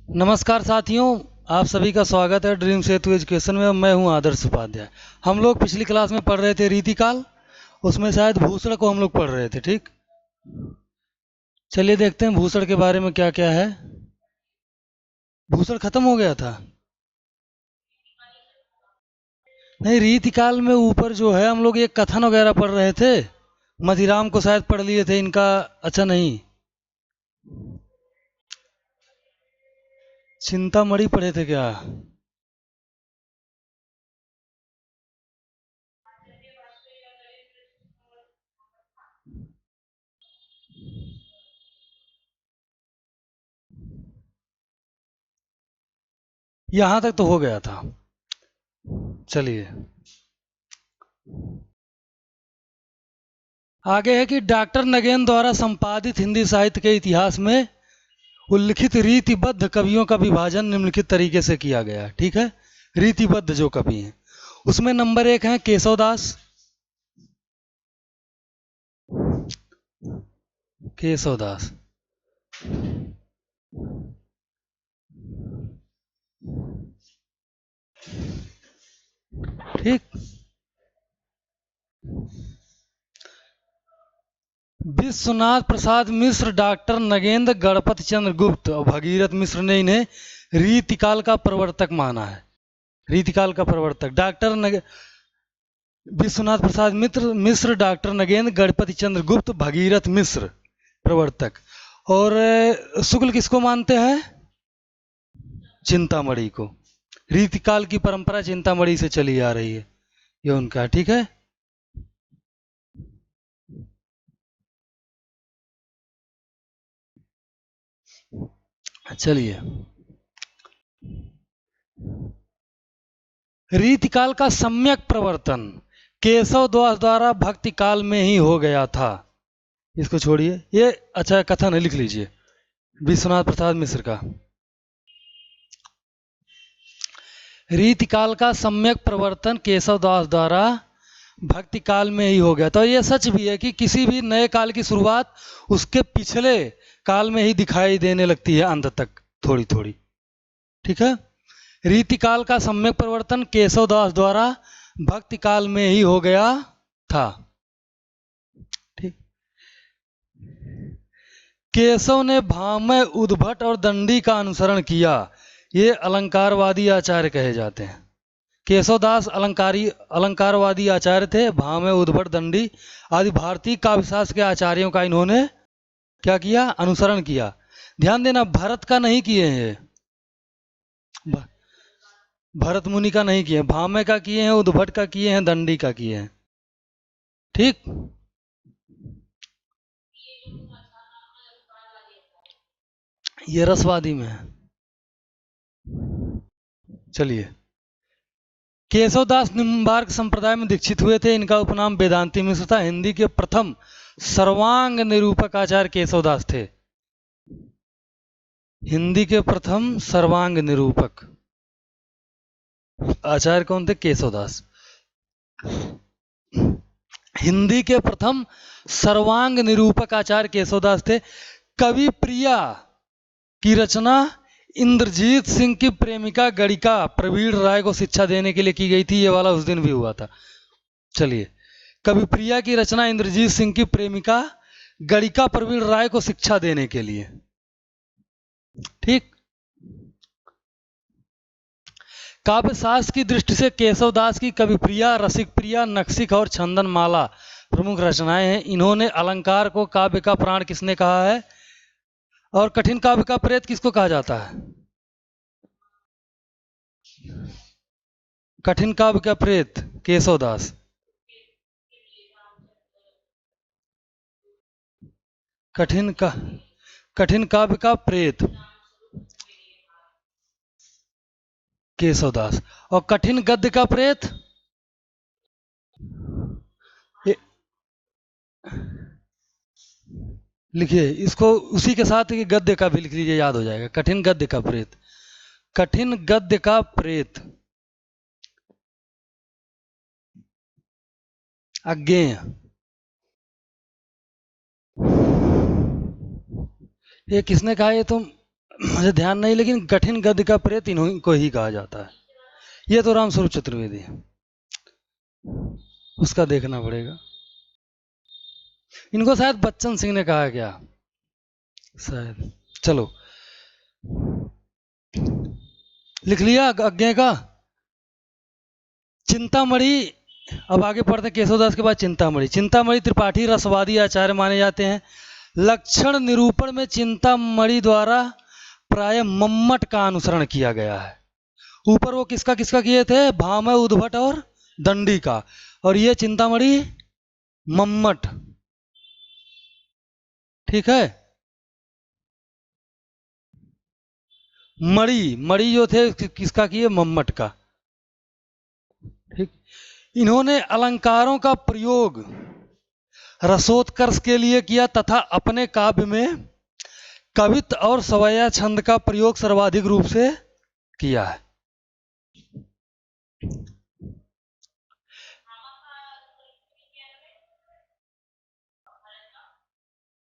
नमस्कार साथियों, आप सभी का स्वागत है ड्रीम सेतु एजुकेशन में। मैं हूं आदर्श उपाध्याय। हम लोग पिछली क्लास में पढ़ रहे थे रीतिकाल, उसमें शायद भूषण को हम लोग पढ़ रहे थे। ठीक, चलिए देखते हैं भूषण के बारे में क्या क्या है। भूषण खत्म हो गया था? नहीं, रीतिकाल में ऊपर जो है हम लोग ये कथन वगैरह पढ़ रहे थे। मदिराम को शायद पढ़ लिए थे इनका। अच्छा नहीं, चिंतामणि पढ़े थे क्या? यहां तक तो हो गया था। चलिए आगे है कि डॉक्टर नगेन द्वारा संपादित हिंदी साहित्य के इतिहास में उल्लिखित रीतिबद्ध कवियों का विभाजन निम्नलिखित तरीके से किया गया है। ठीक है, रीतिबद्ध जो कवि हैं उसमें नंबर एक है केशवदास। केशवदास, ठीक। विश्वनाथ प्रसाद मिश्र, डॉक्टर नगेंद्र, गणपत चंद्र गुप्त और भगीरथ मिश्र ने इन्हें रीतिकाल का प्रवर्तक माना है। रीतिकाल का प्रवर्तक डॉक्टर विश्वनाथ प्रसाद मिश्र, डॉक्टर नगेंद्र, गणपति चंद्र गुप्त, भगीरथ मिश्र प्रवर्तक। और शुक्ल किसको मानते हैं? चिंतामणि को। रीतिकाल की परंपरा चिंतामणि से चली आ रही है, ये उनका। ठीक है, चलिए। रीतिकाल का सम्यक प्रवर्तन केशव दास द्वारा भक्ति काल में ही हो गया था। इसको छोड़िए, ये अच्छा कथन है, लिख लीजिए। विश्वनाथ प्रसाद मिश्र का रीतिकाल का सम्यक प्रवर्तन केशव दास द्वारा भक्ति काल में ही हो गया। तो ये सच भी है कि किसी भी नए काल की शुरुआत उसके पिछले काल में ही दिखाई देने लगती है, अंत तक थोड़ी थोड़ी। ठीक है, रीतिकाल का सम्यक प्रवर्तन केशव दास द्वारा भक्ति काल में ही हो गया था। ठीक, केशव ने भामह, उद्भट और दंडी का अनुसरण किया। ये अलंकारवादी आचार्य कहे जाते हैं। केशवदास अलंकारवादी आचार्य थे। भामह, उद्भट, दंडी आदि भारतीय काव्यशास्त्र के आचार्यों का इन्होंने क्या किया? अनुसरण किया। ध्यान देना, भरत का नहीं किए हैं, भरत मुनि का नहीं किए, भामह का किए हैं, उद्भट का किए हैं, दंडी का किए हैं। ठीक, ये रसवादी में है। चलिए, केशवदास निम्बार्क संप्रदाय में दीक्षित हुए थे। इनका उपनाम वेदांती मिश्र था। हिंदी के प्रथम सर्वांग निरूपक आचार्य केशवदास थे। हिंदी के प्रथम सर्वांग निरूपक आचार्य कौन थे? केशवदास। हिंदी के प्रथम सर्वांग निरूपक आचार्य केशवदास थे। कवि प्रिया की रचना इंद्रजीत सिंह की प्रेमिका गणिका प्रवीण राय को शिक्षा देने के लिए की गई थी। ये वाला उस दिन भी हुआ था। चलिए, कवि प्रिया की रचना इंद्रजीत सिंह की प्रेमिका गणिका प्रवीण राय को शिक्षा देने के लिए। ठीक, काव्य शास्त्र की दृष्टि से केशवदास की कवि प्रिया, रसिक प्रिया, नक्सिक और छंदनमाला प्रमुख रचनाएं हैं। इन्होंने अलंकार को काव्य का प्राण किसने कहा है? और कठिन काव्य का प्रेत किसको कहा जाता है? कठिन काव्य का प्रेत केशवदास। कठिन का कठिन काव्य का प्रेत केशवदास। और कठिन गद्य का प्रेत लिखिए इसको, उसी के साथ ही गद्य का भी लिख लीजिए, याद हो जाएगा। कठिन गद्य का प्रेत, कठिन गद्य का प्रेत अज्ञेय। ये किसने कहा? ये तुम मुझे ध्यान नहीं, लेकिन कठिन गद्य का प्रेत इन्हीं को ही कहा जाता है। ये तो रामस्वरूप चतुर्वेदी है, उसका देखना पड़ेगा। इनको शायद बच्चन सिंह ने कहा क्या, शायद। चलो लिख लिया अज्ञे का। चिंतामणि, अब आगे पढ़ते हैं केशवदास के बाद चिंतामणि। चिंतामणि त्रिपाठी रसवादी आचार्य माने जाते हैं। लक्षण निरूपण में चिंतामणि द्वारा प्राय मम्मट का अनुसरण किया गया है। ऊपर वो किसका किसका किए थे, भामह, उद्भट और दंडी का, और ये चिंतामणि मम्मट। ठीक है। मणि, मणि जो थे किसका किए, मम्मट का। ठीक। इन्होंने अलंकारों का प्रयोग रसोत्कर्ष के लिए किया तथा अपने काव्य में कवित्व और सवैया छंद का प्रयोग सर्वाधिक रूप से किया है।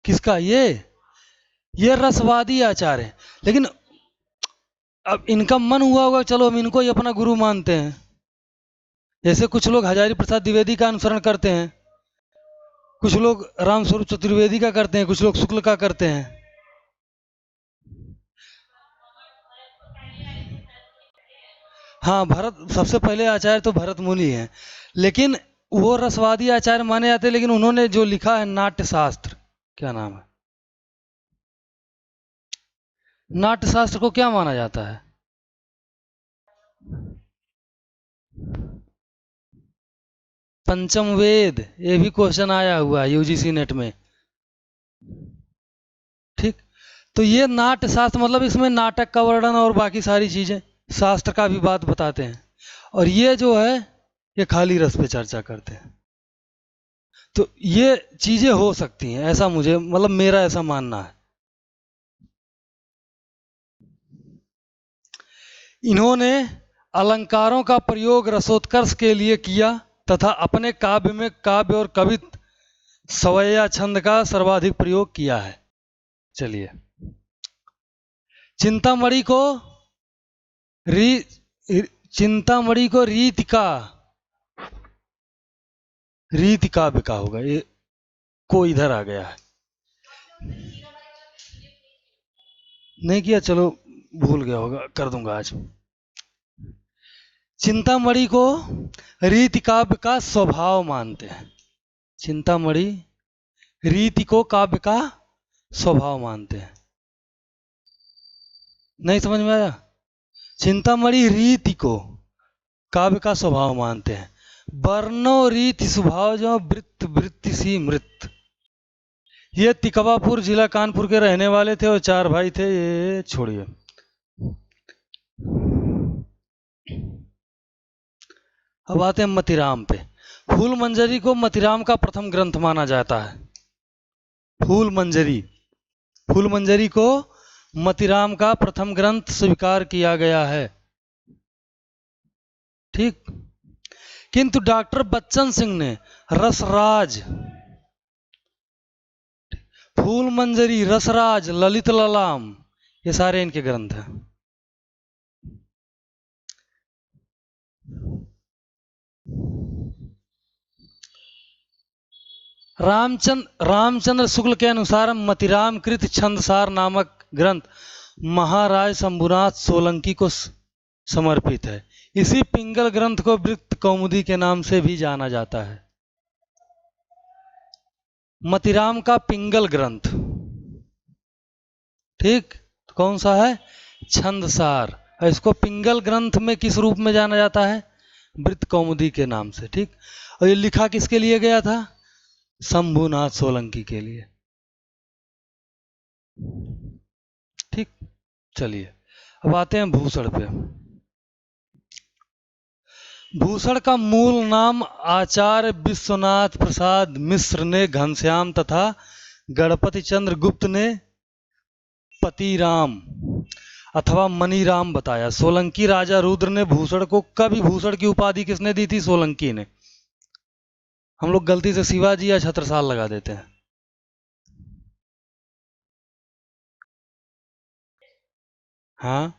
किसका, ये रसवादी आचार्य है। लेकिन अब इनका मन हुआ होगा चलो हम इनको ही अपना गुरु मानते हैं। जैसे कुछ लोग हजारी प्रसाद द्विवेदी का अनुसरण करते हैं, कुछ लोग रामस्वरूप चतुर्वेदी का करते हैं, कुछ लोग शुक्ल का करते हैं। हाँ, भरत सबसे पहले आचार्य तो भरत मुनि हैं, लेकिन वो रसवादी आचार्य माने जाते हैं। लेकिन उन्होंने जो लिखा है नाट्य शास्त्र, क्या नाम है, नाट्य शास्त्र को क्या माना जाता है, पंचम वेद। ये भी क्वेश्चन आया हुआ है यूजीसी नेट में। ठीक। तो ये नाट्य शास्त्र मतलब इसमें नाटक का वर्णन और बाकी सारी चीजें शास्त्र का भी बात बताते हैं। और ये जो है ये खाली रस पे चर्चा करते हैं। तो ये चीजें हो सकती हैं, ऐसा मुझे मतलब मेरा ऐसा मानना है। इन्होंने अलंकारों का प्रयोग रसोत्कर्ष के लिए किया तथा अपने काव्य में काव्य और कवित्व सवैया छंद का सर्वाधिक प्रयोग किया है। चलिए, चिंतामणि को री चिंतामणि को रीति काव्य का होगा, ये को इधर आ गया है, नहीं किया, चलो भूल गया होगा, कर दूंगा आज। चिंतामणि को रीति काव्य का स्वभाव मानते हैं। चिंतामणि रीति को काव्य का स्वभाव मानते हैं। नहीं समझ में आया? चिंतामणि रीति को काव्य का स्वभाव मानते हैं। वर्णो रीति स्वभाव जो वृत्त वृत्ति सी मृत। ये तिकवापुर जिला कानपुर के रहने वाले थे और 4 भाई थे। ये छोड़िए, अब आते हैं मतिराम पे। फूल मंजरी को मतिराम का प्रथम ग्रंथ माना जाता है। फूल मंजरी को मतिराम का प्रथम ग्रंथ स्वीकार किया गया है। ठीक। किंतु डॉक्टर बच्चन सिंह ने रसराज, फूल मंजरी, रसराज, ललित ललाम, ये सारे इनके ग्रंथ हैं। रामचंद्र शुक्ल के अनुसार मतिराम कृत छंदसार नामक ग्रंथ महाराज शंभुनाथ सोलंकी को समर्पित है। इसी पिंगल ग्रंथ को वृत्त कौमुदी के नाम से भी जाना जाता है। मतिराम का पिंगल ग्रंथ, ठीक, तो कौन सा है, छंदसार। इसको पिंगल ग्रंथ में किस रूप में जाना जाता है, वृत्त कौमुदी के नाम से। ठीक। और ये लिखा किसके लिए गया था, शंभुनाथ सोलंकी के लिए। ठीक। चलिए, अब आते हैं भूषण पे। भूषण का मूल नाम आचार्य विश्वनाथ प्रसाद मिश्र ने घनश्याम तथा गणपति चंद्र गुप्त ने पतिराम अथवा मनीराम बताया। सोलंकी राजा रुद्र ने भूषण को, कभी भूषण की उपाधि किसने दी थी, सोलंकी ने। हम लोग गलती से शिवाजी या छत्रसाल लगा देते हैं। हाँ,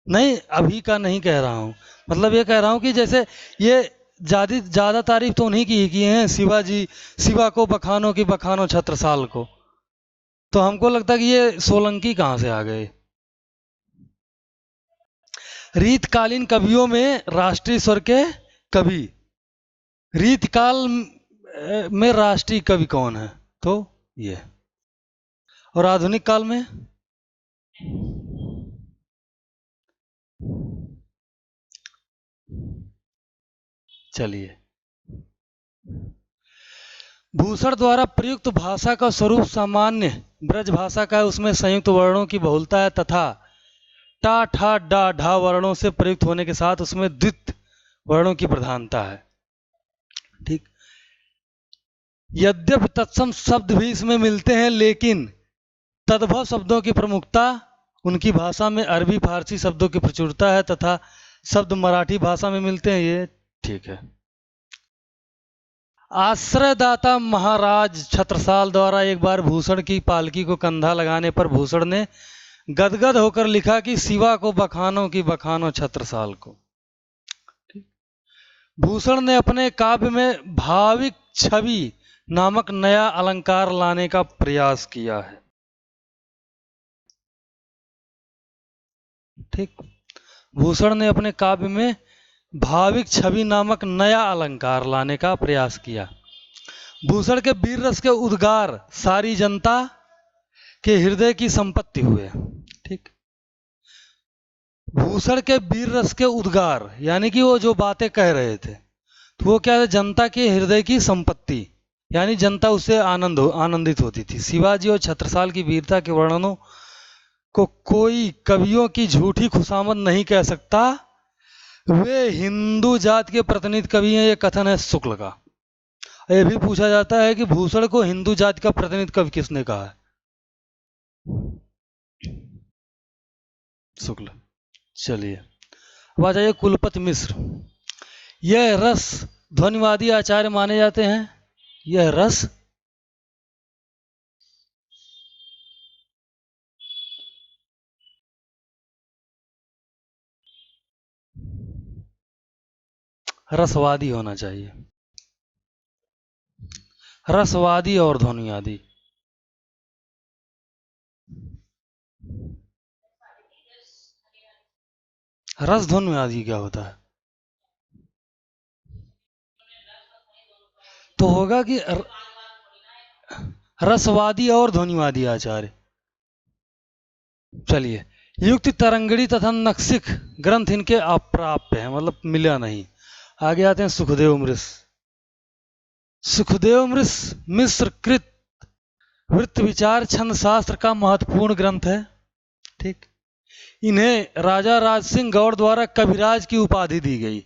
नहीं अभी का नहीं कह रहा हूँ, मतलब ये कह रहा हूँ कि जैसे ये ज्यादा तारीफ तो उन्हीं की ही किए हैं, शिवाजी, शिवा को बखानो की बखानो छत्रसाल को। तो हमको लगता है कि ये सोलंकी कहाँ से आ गए। रीतकालीन कवियों में राष्ट्रीय स्वर के कवि, रीतकाल में राष्ट्रीय कवि कौन है, तो ये। और आधुनिक काल में, चलिए, भूषण द्वारा प्रयुक्त भाषा का स्वरूप सामान्य ब्रज भाषा का है, उसमें संयुक्त वर्णों की बहुलता है तथा टा ठा डा ढा वर्णों से प्रयुक्त होने के साथ उसमें द्वित वर्णों की प्रधानता है। ठीक। यद्यपि तत्सम शब्द भी इसमें मिलते हैं, लेकिन तद्भव शब्दों की प्रमुखता, उनकी भाषा में अरबी फारसी शब्दों की प्रचुरता है तथा शब्द मराठी भाषा में मिलते हैं, ये ठीक है। आश्रयदाता महाराज छत्रसाल द्वारा एक बार भूषण की पालकी को कंधा लगाने पर भूषण ने गदगद होकर लिखा कि शिवा को बखानो की बखानो छत्रसाल को। भूषण ने अपने काव्य में भाविक छवि नामक नया अलंकार लाने का प्रयास किया है। ठीक। भूषण ने अपने काव्य में भाविक छवि नामक नया अलंकार लाने का प्रयास किया। भूषण के वीर रस के उद्गार सारी जनता के हृदय की संपत्ति हुए। ठीक। भूषण के वीर रस के उद्गार यानी कि वो जो बातें कह रहे थे, तो वो क्या है, जनता के हृदय की संपत्ति, यानी जनता उससे आनंदित होती थी। शिवाजी और छत्रसाल की वीरता के वर्णनों को कोई कवियों की झूठी खुशामद नहीं कह सकता। वे हिंदू जात के प्रतिनिधि कवि हैं, ये कथन है शुक्ल का। यह भी पूछा जाता है कि भूषण को हिंदू जात का प्रतिनिधि कवि किसने कहा है, शुक्ल। चलिए, अब आ जाइए कुलपति मिश्र। यह रस ध्वनिवादी आचार्य माने जाते हैं। यह रस रसवादी होना चाहिए, रसवादी और ध्वनिवादी। रस ध्वनिवादी क्या होता है, तो होगा कि रसवादी और ध्वनिवादी आचार्य। चलिए, युक्ति तरंगड़ी तथा नक्सिक ग्रंथ इनके अप्राप्य हैं, मतलब मिला नहीं। आगे आते हैं सुखदेव मिश्र। सुखदेव मिश्र कृत वृत्त विचार छंद शास्त्र का महत्वपूर्ण ग्रंथ है। ठीक। इन्हें राजा राज सिंह गौड़ द्वारा कविराज की उपाधि दी गई।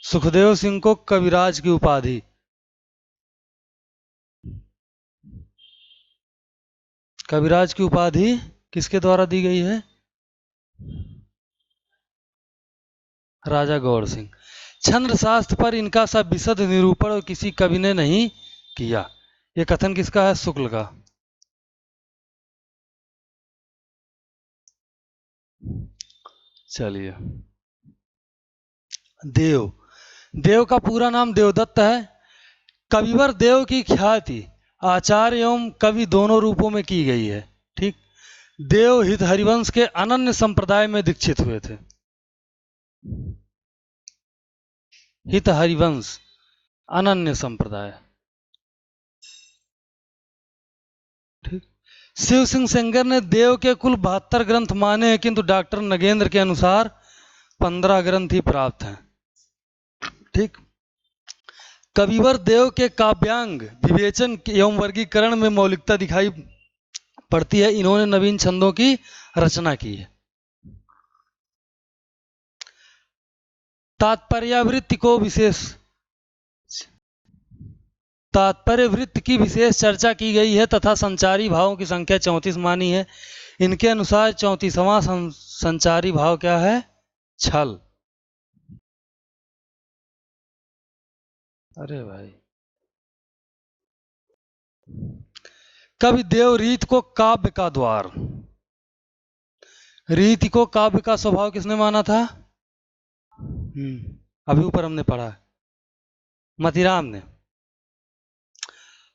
सुखदेव सिंह को कविराज की उपाधि, कविराज की उपाधि किसके द्वारा दी गई है, राजा गौड़ सिंह। छंद शास्त्र पर इनका सा विशद निरूपण और किसी कवि ने नहीं किया। यह कथन किसका है, शुक्ल का। चलिए, देव, देव का पूरा नाम देवदत्त है। कविवर देव की ख्याति आचार्य एवं कवि दोनों रूपों में की गई है। ठीक। देव हित हरिवंश के अनन्य संप्रदाय में दीक्षित हुए थे। हित हरिवंश अनन्य संप्रदाय। ठीक। शिव सिंह सेंगर ने देव के कुल 72 ग्रंथ माने हैं, किंतु डॉक्टर नगेंद्र के अनुसार 15 ग्रंथ ही प्राप्त हैं। ठीक। कविवर देव के काव्यांग विवेचन एवं वर्गीकरण में मौलिकता दिखाई पड़ती है। इन्होंने नवीन छंदों की रचना की है। तात्पर्यावृत्ति को विशेष, तात्पर्य वृत्त की विशेष चर्चा की गई है तथा संचारी भावों की संख्या 34 मानी है। इनके अनुसार 34वां संचारी भाव क्या है, छल। अरे भाई, कवि देव रीत को काव्य का द्वार, रीति को काव्य का स्वभाव किसने माना था? अभी ऊपर हमने पढ़ा, मतीराम ने।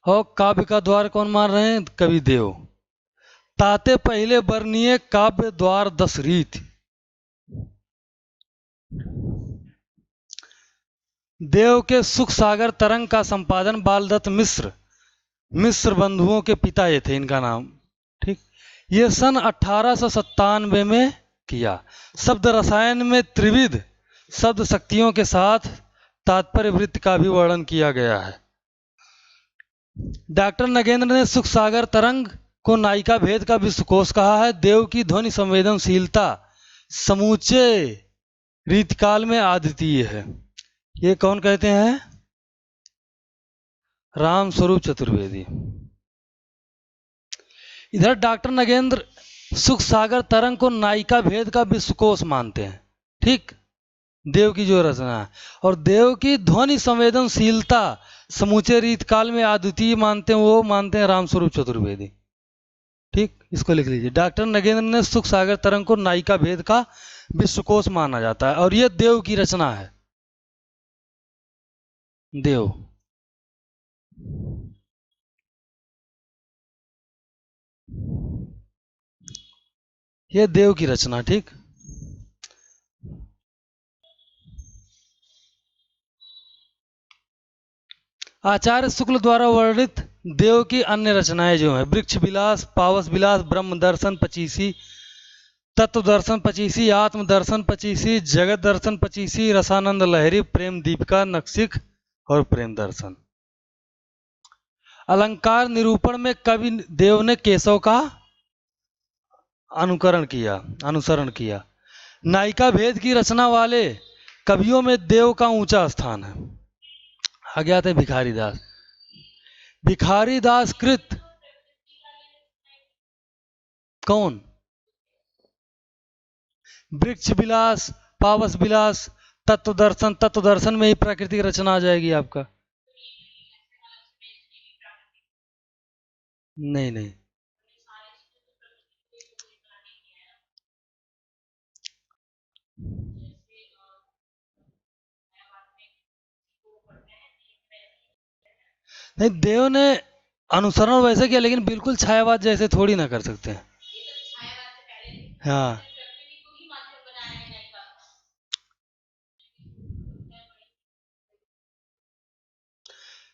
और काव्य का द्वार कौन मान रहे हैं? कवि देव। ताते पहले वर्णीय काव्य द्वार 10 रीति। देव के सुख सागर तरंग का संपादन बालदत्त मिश्र, मिश्र बंधुओं के पिता ये थे, इनका नाम। ठीक, ये सन 1897 में किया। शब्द रसायन में त्रिविध शब्द शक्तियों के साथ तात्पर्य वृत्त का भी वर्णन किया गया है। डॉक्टर नगेंद्र ने सुख सागर तरंग को नायिका भेद का विश्वकोश कहा है। देव की ध्वनि संवेदनशीलता समूचे रीतिकाल में अद्वितीय है। ये कौन कहते हैं? राम स्वरूप चतुर्वेदी। इधर डॉक्टर नगेंद्र सुख सागर तरंग को नायिका भेद का विश्वकोश मानते हैं। ठीक, देव की जो रचना है, और देव की ध्वनि संवेदनशीलता समूचे रीतकाल में अद्वितीय मानते हैं, वो मानते हैं रामस्वरूप चतुर्वेदी। ठीक, इसको लिख लीजिए। डॉक्टर नगेंद्र ने सुख सागर तरंग को नायिका भेद का विश्वकोश माना जाता है, और यह देव की रचना है। देव, यह देव की रचना। ठीक, आचार्य शुक्ल द्वारा वर्णित देव की अन्य रचनाएं जो हैं, वृक्ष विलास, पावस विलास, ब्रह्म दर्शन 25, तत्व दर्शन 25, आत्म दर्शन 25, जगत दर्शन 25, रसानंद लहरी, प्रेम दीपिका, नक्सिक और प्रेम दर्शन। अलंकार निरूपण में कवि देव ने केशव का अनुसरण किया। नायिका भेद की रचना वाले कवियों में देव का ऊंचा स्थान है। आगे आते भिखारी दास। भिखारी दास कृत कौन? वृक्ष विलास, पावस विलास, तत्व दर्शन। तत्व दर्शन में ही प्राकृतिक रचना आ जाएगी आपका। नहीं नहीं, नहीं, देव ने अनुसरण वैसे किया, लेकिन बिल्कुल छायावाद जैसे थोड़ी ना कर सकते हैं। हाँ,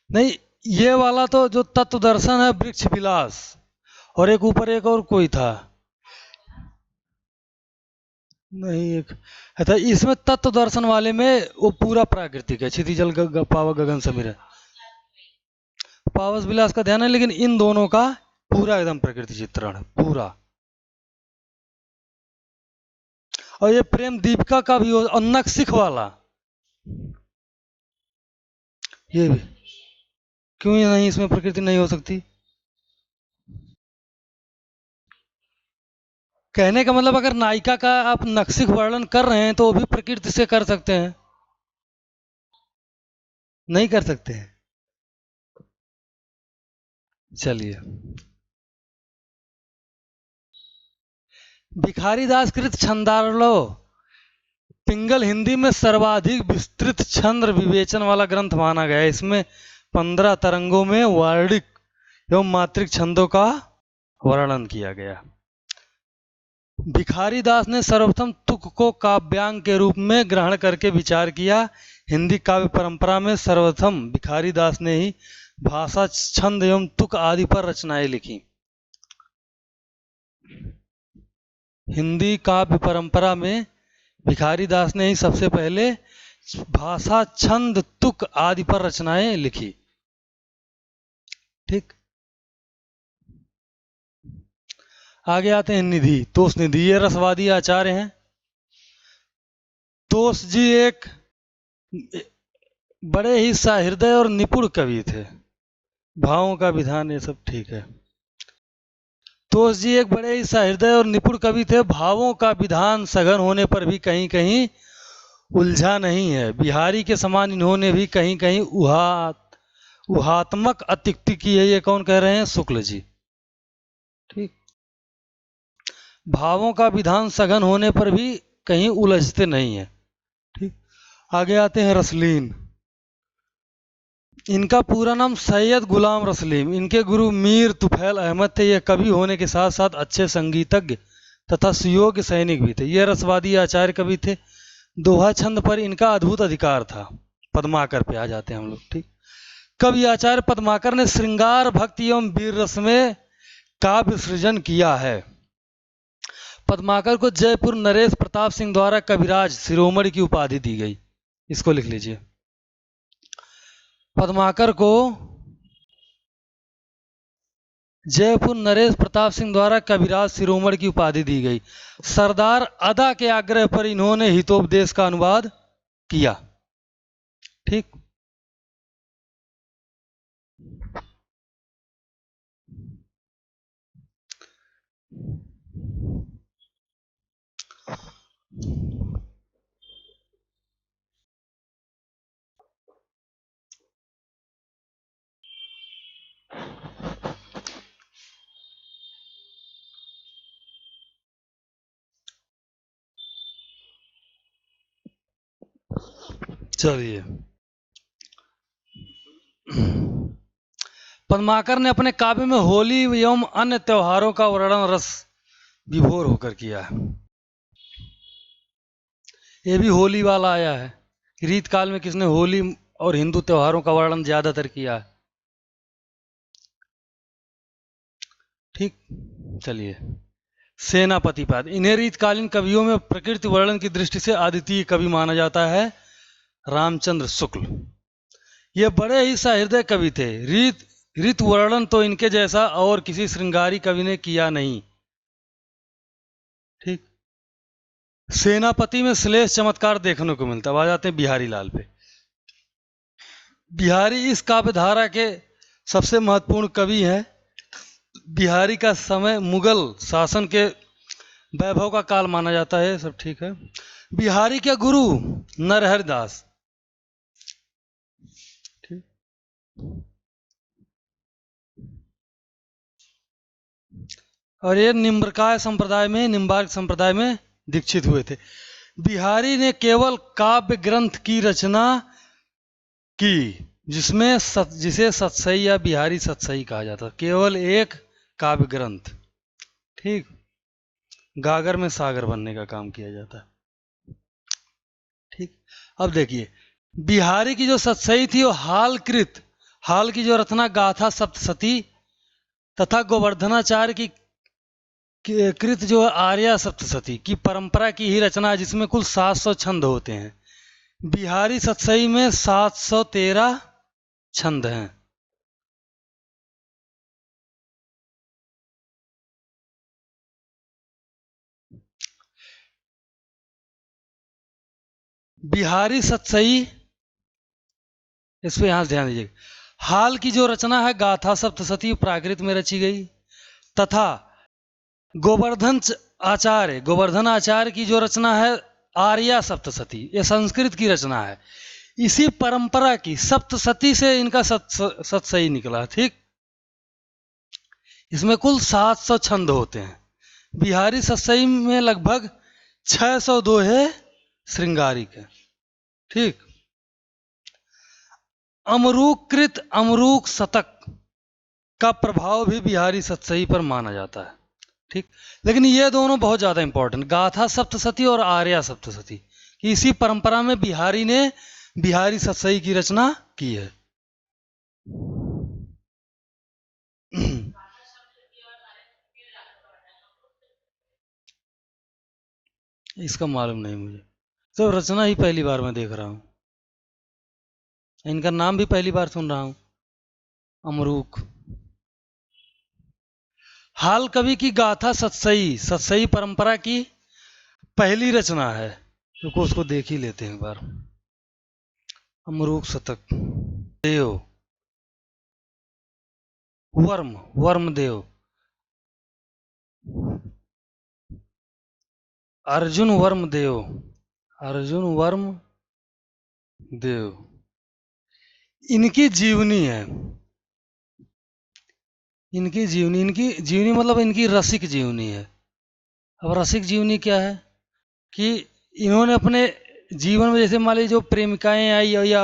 नहीं, ये वाला तो जो तत्व दर्शन है, वृक्ष विलास, और एक ऊपर एक और कोई था, नहीं एक था इसमें। तत्व दर्शन वाले में वो पूरा प्राकृतिक है, क्षितिजल पाव गगन समीर है। पावस विलास का ध्यान है, लेकिन इन दोनों का पूरा एकदम प्रकृति चित्रण है पूरा। और ये प्रेम दीपिका का भी और नक्सिक वाला, ये भी क्यों नहीं, इसमें प्रकृति नहीं हो सकती? कहने का मतलब, अगर नायिका का आप नक्सिक वर्णन कर रहे हैं तो वो भी प्रकृति से कर सकते हैं, नहीं कर सकते हैं? चलिए, भिखारी दास कृत छंदालो पिंगल हिंदी में सर्वाधिक विस्तृत छंद विवेचन वाला ग्रंथ माना गया है। इसमें 15 तरंगों में वार्णिक एवं मात्रिक छंदों का वर्णन किया गया। भिखारी दास ने सर्वप्रथम तुक को काव्यांग के रूप में ग्रहण करके विचार किया। हिंदी काव्य परंपरा में सर्वप्रथम भिखारी दास ने ही भाषा, छंद एवं तुक आदि पर रचनाएं लिखी। हिंदी काव्य परंपरा में भिखारी दास ने ही सबसे पहले भाषा, छंद, तुक आदि पर रचनाएं लिखी। ठीक, आगे आते हैं निधि, तोष निधि। ये रसवादी आचार्य हैं। तोष जी एक बड़े ही सहृदय और निपुण कवि थे। भावों का विधान, ये सब ठीक है। तोष जी एक बड़े ही सहृदय और निपुण कवि थे। भावों का विधान सघन होने पर भी कहीं कहीं उलझा नहीं है। बिहारी के समान इन्होंने भी कहीं कहीं उहात्मक अतिक्ति की है। ये कौन कह रहे हैं? शुक्ल जी। ठीक, भावों का विधान सघन होने पर भी कहीं उलझते नहीं है। ठीक। आगे आते हैं रसलीन। इनका पूरा नाम सैयद गुलाम रसलीम, इनके गुरु मीर तुफैल अहमद थे। ये कवि होने के साथ साथ अच्छे संगीतज्ञ तथा सुयोग्य सैनिक भी थे। ये रसवादी आचार्य कवि थे। दोहा छंद पर इनका अद्भुत अधिकार था। पद्माकर पे आ जाते हैं हम लोग। ठीक। कवि आचार्य पद्माकर ने श्रृंगार भक्ति एवं वीर रस में काव्य सृजन किया है। पद्माकर को जयपुर नरेश प्रताप सिंह द्वारा कविराज शिरोमणि की उपाधि दी गई। इसको लिख लीजिए। पद्माकर को जयपुर नरेश प्रताप सिंह द्वारा कविराज शिरोमणि की उपाधि दी गई। सरदार अदा के आग्रह पर इन्होंने हितोपदेश का अनुवाद किया। ठीक। चलिए। पद्माकर ने अपने काव्य में होली एवं अन्य त्योहारों का वर्णन रस विभोर होकर किया है। ये भी होली वाला आया है। रीत काल में किसने होली और हिंदू त्योहारों का वर्णन ज्यादातर किया है। ठीक। चलिए। सेनापति पाद, इन्हें रीतकालीन कवियों में प्रकृति वर्णन की दृष्टि से अद्वितीय कवि माना जाता है। रामचंद्र शुक्ल, ये बड़े ही सहृदय कवि थे। ऋतु वर्णन तो इनके जैसा और किसी श्रृंगारी कवि ने किया नहीं। ठीक। सेनापति में श्लेष चमत्कार देखने को मिलता है। आ जाते हैं बिहारी लाल पे। बिहारी इस काव्य धारा के सबसे महत्वपूर्ण कवि हैं। बिहारी का समय मुगल शासन के वैभव का काल माना जाता है। सब ठीक है। बिहारी के गुरु नरहरि दास। ठीक। और ये निम्बरकाय संप्रदाय में, निम्बार्क संप्रदाय में दीक्षित हुए थे। बिहारी ने केवल काव्य ग्रंथ की रचना की, जिसे सतसई या बिहारी सतसई कहा जाता है। केवल एक काव्य ग्रंथ। ठीक। गागर में सागर बनने का काम किया जाता है। ठीक। अब देखिए, बिहारी की जो सतसई थी वो हाल की जो रचना गाथा सप्तशती तथा गोवर्धनाचार्य की कृत जो आर्या सप्तशती की परंपरा की ही रचना है, जिसमें कुल 700 छंद होते हैं। बिहारी सतसई में 713 छंद हैं। बिहारी सतसई, इस पे यहां ध्यान दीजिएगा। हाल की जो रचना है गाथा सप्तशती प्राकृत में रची गई, तथा गोवर्धन आचार्य की जो रचना है आर्या सप्तशती, ये संस्कृत की रचना है। इसी परंपरा की सप्तशती से इनका सतसई निकला। ठीक। इसमें कुल 700 छंद होते हैं। बिहारी सतसई में लगभग 600 दोहे श्रृंगारिक है। ठीक। अमरूकृत अमरूक शतक का प्रभाव भी बिहारी सतसई पर माना जाता है। ठीक। लेकिन ये दोनों बहुत ज्यादा इंपॉर्टेंट, गाथा सप्तशती और आर्या सप्तशती, इसी परंपरा में बिहारी ने बिहारी सतसई की रचना की है। इसका मालूम नहीं मुझे, तो रचना ही पहली बार मैं देख रहा हूं। इनका नाम भी पहली बार सुन रहा हूं, अमरूक। हाल कवि की गाथा सतसई परंपरा की पहली रचना है। रुको उसको देख ही लेते हैं एक बार। अमरूक शतक। देव वर्म देव, अर्जुन वर्म देव, इनकी जीवनी है। इनकी जीवनी मतलब इनकी रसिक जीवनी है। अब रसिक जीवनी क्या है कि इन्होंने अपने जीवन में जैसे मान लीजिए जो प्रेमिकाएं आई या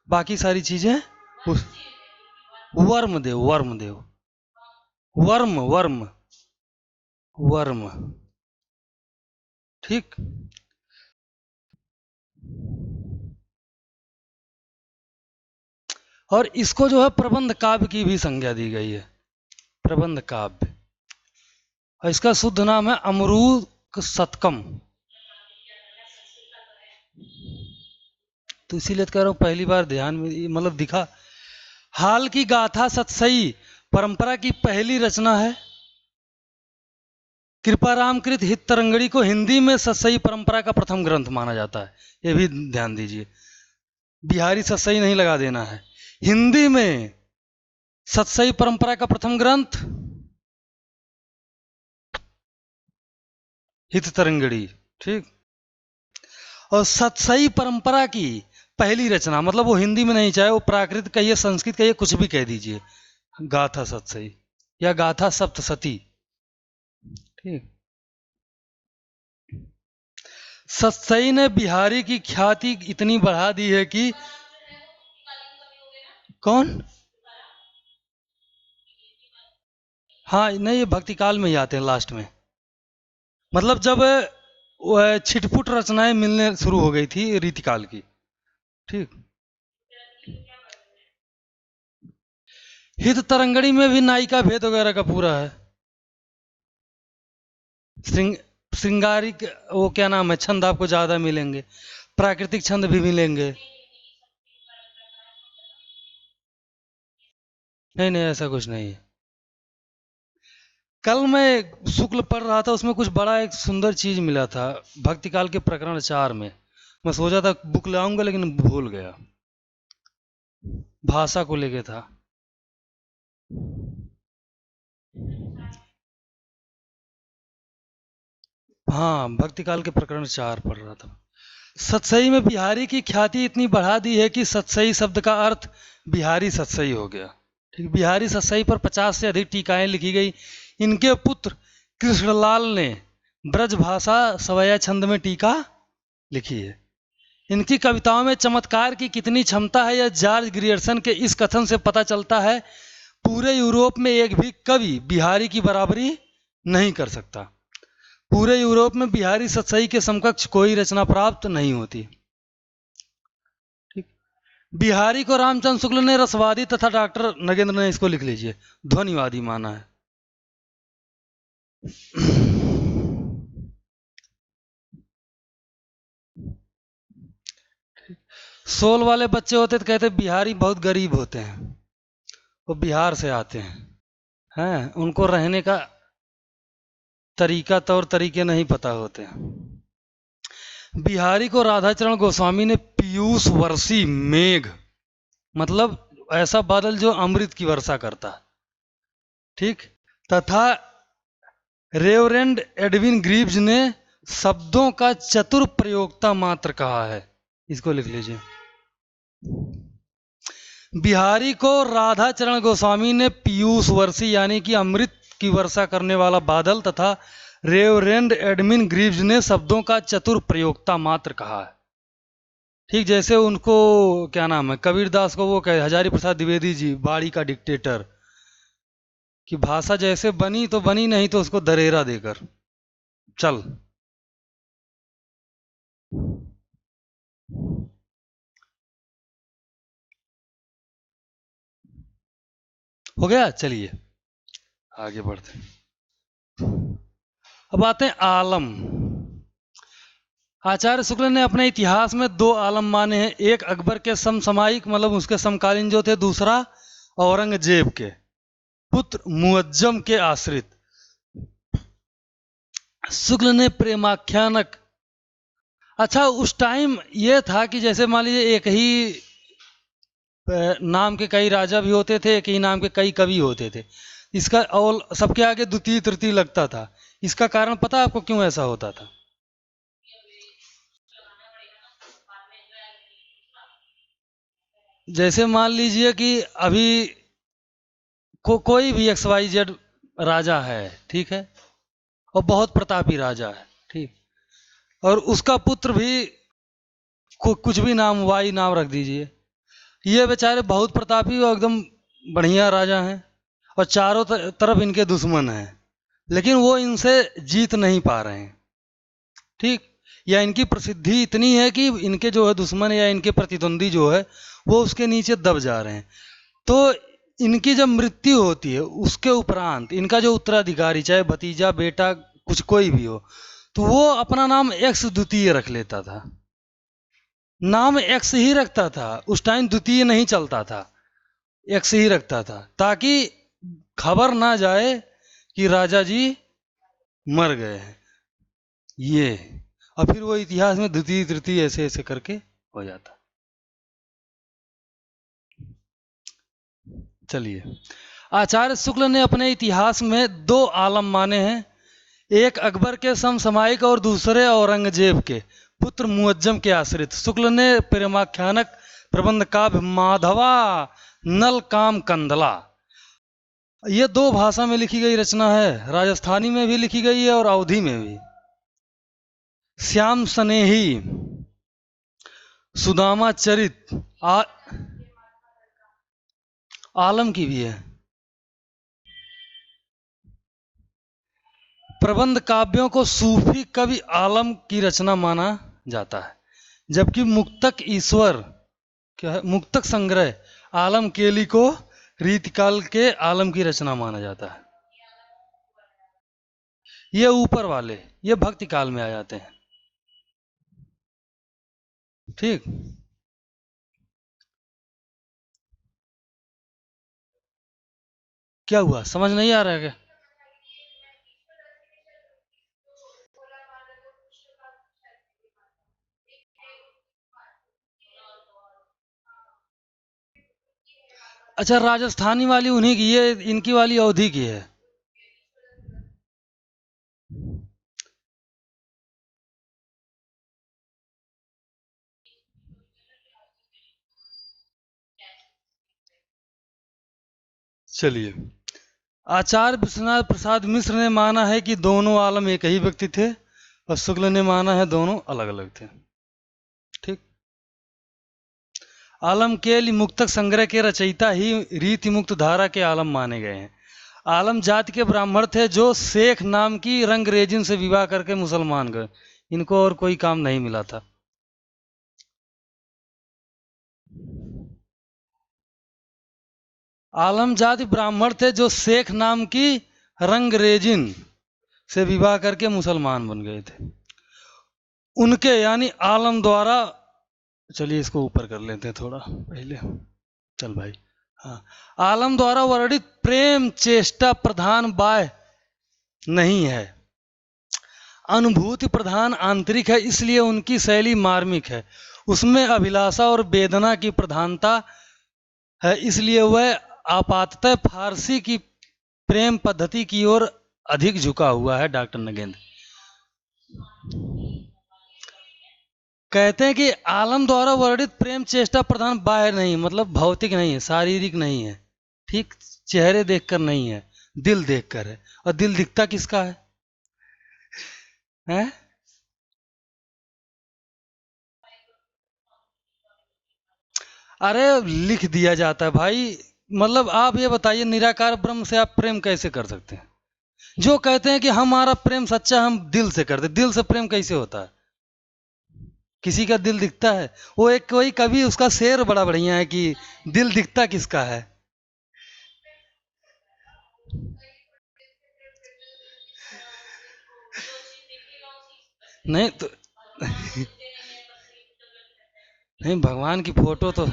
बाकी सारी चीजें उस वर्मदेव वर्मदेव वर्म वर्म वर्म, ठीक। और इसको जो है प्रबंध काव्य की भी संज्ञा दी गई है, प्रबंध काव्य। और इसका शुद्ध नाम है अमरूक शतकम। तो इसीलिए तो कह रहा हूँ पहली बार ध्यान में मतलब दिखा। हाल की गाथा सतसई परंपरा की पहली रचना है। कृपारामकृत हित तरंगड़ी को हिंदी में सतसई परंपरा का प्रथम ग्रंथ माना जाता है, ये भी ध्यान दीजिए। बिहारी सतसई नहीं लगा देना है। हिंदी में सतसई परंपरा का प्रथम ग्रंथ हित तरंगड़ी, ठीक। और सतसई परंपरा की पहली रचना, मतलब वो हिंदी में नहीं, चाहे वो प्राकृत कहिए संस्कृत कहिए कुछ भी कह दीजिए, गाथा सतसई या गाथा सप्तसती, ठीक। सतसई ने बिहारी की ख्याति इतनी बढ़ा दी है कि कौन, हाँ नहीं ये भक्ति काल में ही आते हैं लास्ट में। मतलब जब वह छिटपुट रचनाएं मिलने शुरू हो गई थी रीतिकाल की, ठीक। हित तरंगड़ी में भी नायिका भेद वगैरह का पूरा है। श्रृंगारिक वो क्या नाम है, छंद आपको ज्यादा मिलेंगे, प्राकृतिक छंद भी मिलेंगे। नहीं नहीं ऐसा कुछ नहीं है। कल मैं शुक्ल पढ़ रहा था, उसमें कुछ बड़ा एक सुंदर चीज मिला था भक्ति काल के प्रकरण 4 में। मैं सोचा था बुक लाऊंगा लेकिन भूल गया। भाषा को लेके था। हाँ भक्ति काल के प्रकरण 4 पढ़ रहा था। सतसई में बिहारी की ख्याति इतनी बढ़ा दी है कि सतसई शब्द का अर्थ बिहारी सतसई हो गया, ठीक। बिहारी सतसई पर 50 से अधिक टीकाएं लिखी गई। इनके पुत्र कृष्णलाल ने ब्रज भाषा सवया छंद में टीका लिखी है। इनकी कविताओं में चमत्कार की कितनी क्षमता है यह जॉर्ज ग्रियर्सन के इस कथन से पता चलता है, पूरे यूरोप में एक भी कवि बिहारी की बराबरी नहीं कर सकता। पूरे यूरोप में बिहारी सतसई के समकक्ष कोई रचना प्राप्त नहीं होती, ठीक। बिहारी को रामचंद्र शुक्ल ने रसवादी तथा डॉक्टर नगेंद्र ने, इसको लिख लीजिए, ध्वनिवादी माना है। सोल वाले बच्चे होते तो कहते बिहारी बहुत गरीब होते हैं, वो बिहार से आते हैं उनको रहने का तरीका तौर तरीके नहीं पता होते। बिहारी को राधाचरण गोस्वामी ने पीयूष वर्षी मेघ, मतलब ऐसा बादल जो अमृत की वर्षा करता, ठीक, तथा रेवरेंड एडविन ग्रीव्स ने शब्दों का चतुर प्रयोक्ता मात्र कहा है, इसको लिख लीजिए। बिहारी को राधाचरण गोस्वामी ने पीयूष वर्षी यानी कि अमृत की वर्षा करने वाला बादल तथा रेवरेंड एडमिन ग्रीव्स ने शब्दों का चतुर प्रयोक्ता मात्र कहा है, ठीक। जैसे उनको क्या नाम है, कबीरदास को वो कहे, हजारी प्रसाद द्विवेदी जी बाड़ी का डिक्टेटर, कि भाषा जैसे बनी तो बनी, नहीं तो उसको दरेरा देकर चल। हो गया, चलिए आगे बढ़ते हैं। अब आते हैं आलम। आचार्य शुक्ल ने अपने इतिहास में 2 आलम माने हैं, एक अकबर के समसामयिक मतलब उसके समकालीन जो थे, दूसरा औरंगजेब के पुत्र मुअज्जम के आश्रित। शुक्ल ने प्रेमाख्यानक, अच्छा उस टाइम ये था कि जैसे मान लीजिए एक ही नाम के कई राजा भी होते थे, एक ही नाम के कई कवि होते थे, इसका और सबके आगे द्वितीय तृतीय लगता था। इसका कारण पता है आपको क्यों ऐसा होता था? जैसे मान लीजिए कि अभी कोई भी XYZ राजा है, ठीक है, और बहुत प्रतापी राजा है। ठीक। और उसका पुत्र भी कुछ भी नाम, वाई नाम रख दीजिए। ये बेचारे बहुत प्रतापी और एकदम बढ़िया राजा हैं, और चारों तरफ इनके दुश्मन हैं, लेकिन वो इनसे जीत नहीं पा रहे हैं। ठीक। या इनकी प्रसिद्धि इतनी है कि इनके जो है दुश्मन या इनके प्रतिद्वंदी जो है वो उसके नीचे दब जा रहे हैं। तो इनकी जब मृत्यु होती है उसके उपरांत इनका जो उत्तराधिकारी, चाहे भतीजा, बेटा, कुछ कोई भी हो, तो वो अपना नाम एक्स द्वितीय रख लेता था। नाम एक्स ही रखता था, उस टाइम द्वितीय नहीं चलता था, एक्स ही रखता था, ताकि खबर ना जाए कि राजा जी मर गए हैं। ये, और फिर वो इतिहास में द्वितीय तृतीय ऐसे ऐसे करके हो जाता। चलिए, आचार्य शुक्ल ने अपने इतिहास में दो आलम माने हैं, एक अकबर के समसामयिक और दूसरे औरंगजेब के पुत्र मुअज्जम के आश्रित। शुक्ल ने प्रेमाख्यानक प्रबंध काव्य माधवा नल काम कंदला, ये दो भाषा में लिखी गई रचना है, राजस्थानी में भी लिखी गई है और अवधी में भी। श्याम स्नेही, सुदामा चरित, आलम की भी है। प्रबंध काव्यों को सूफी कवि आलम की रचना माना जाता है, जबकि मुक्तक ईश्वर, क्या है, मुक्तक संग्रह आलम केली को रीतिकाल के आलम की रचना माना जाता है। ये ऊपर वाले ये भक्ति काल में आ जाते हैं। ठीक। क्या हुआ, समझ नहीं आ रहा है क्या? अच्छा, राजस्थानी वाली उन्हीं की, ये इनकी वाली अवधि की है। चलिए, आचार्य विश्वनाथ प्रसाद मिश्र ने माना है कि दोनों आलम एक ही व्यक्ति थे, और शुक्ल ने माना है दोनों अलग अलग थे। ठीक। आलम केली मुक्तक संग्रह के रचयिता ही रीति मुक्त धारा के आलम माने गए हैं। आलम जाति के ब्राह्मण थे जो शेख नाम की रंगरेजिन से विवाह करके मुसलमान गए, इनको और कोई काम नहीं मिला था। आलम जाति ब्राह्मण थे जो शेख नाम की रंगरेजिन से विवाह करके मुसलमान बन गए थे। उनके यानी आलम द्वारा, चलिए इसको ऊपर कर लेते हैं थोड़ा पहले, चल भाई। हाँ, आलम द्वारा वर्णित प्रेम चेष्टा प्रधान बाह्य नहीं है, अनुभूति प्रधान आंतरिक है, इसलिए उनकी शैली मार्मिक है, उसमें अभिलाषा और वेदना की प्रधानता है, इसलिए वह आपाततः फारसी की प्रेम पद्धति की ओर अधिक झुका हुआ है। डॉक्टर नगेंद्र कहते हैं कि आलम द्वारा वर्णित प्रेम चेष्टा प्रधान बाह्य नहीं, मतलब भौतिक नहीं है, शारीरिक नहीं है। ठीक। चेहरे देखकर नहीं है, दिल देखकर है, और दिल दिखता किसका है? अरे लिख दिया जाता है भाई। मतलब आप ये बताइए, निराकार ब्रह्म से आप प्रेम कैसे कर सकते हैं? जो कहते हैं कि हमारा प्रेम सच्चा, हम दिल से करते, दिल से प्रेम कैसे होता है? किसी का दिल दिखता है? वो एक कोई कवि, उसका शेर बड़ा बढ़िया है कि दिल दिखता किसका है। नहीं तो नहीं, भगवान की फोटो तो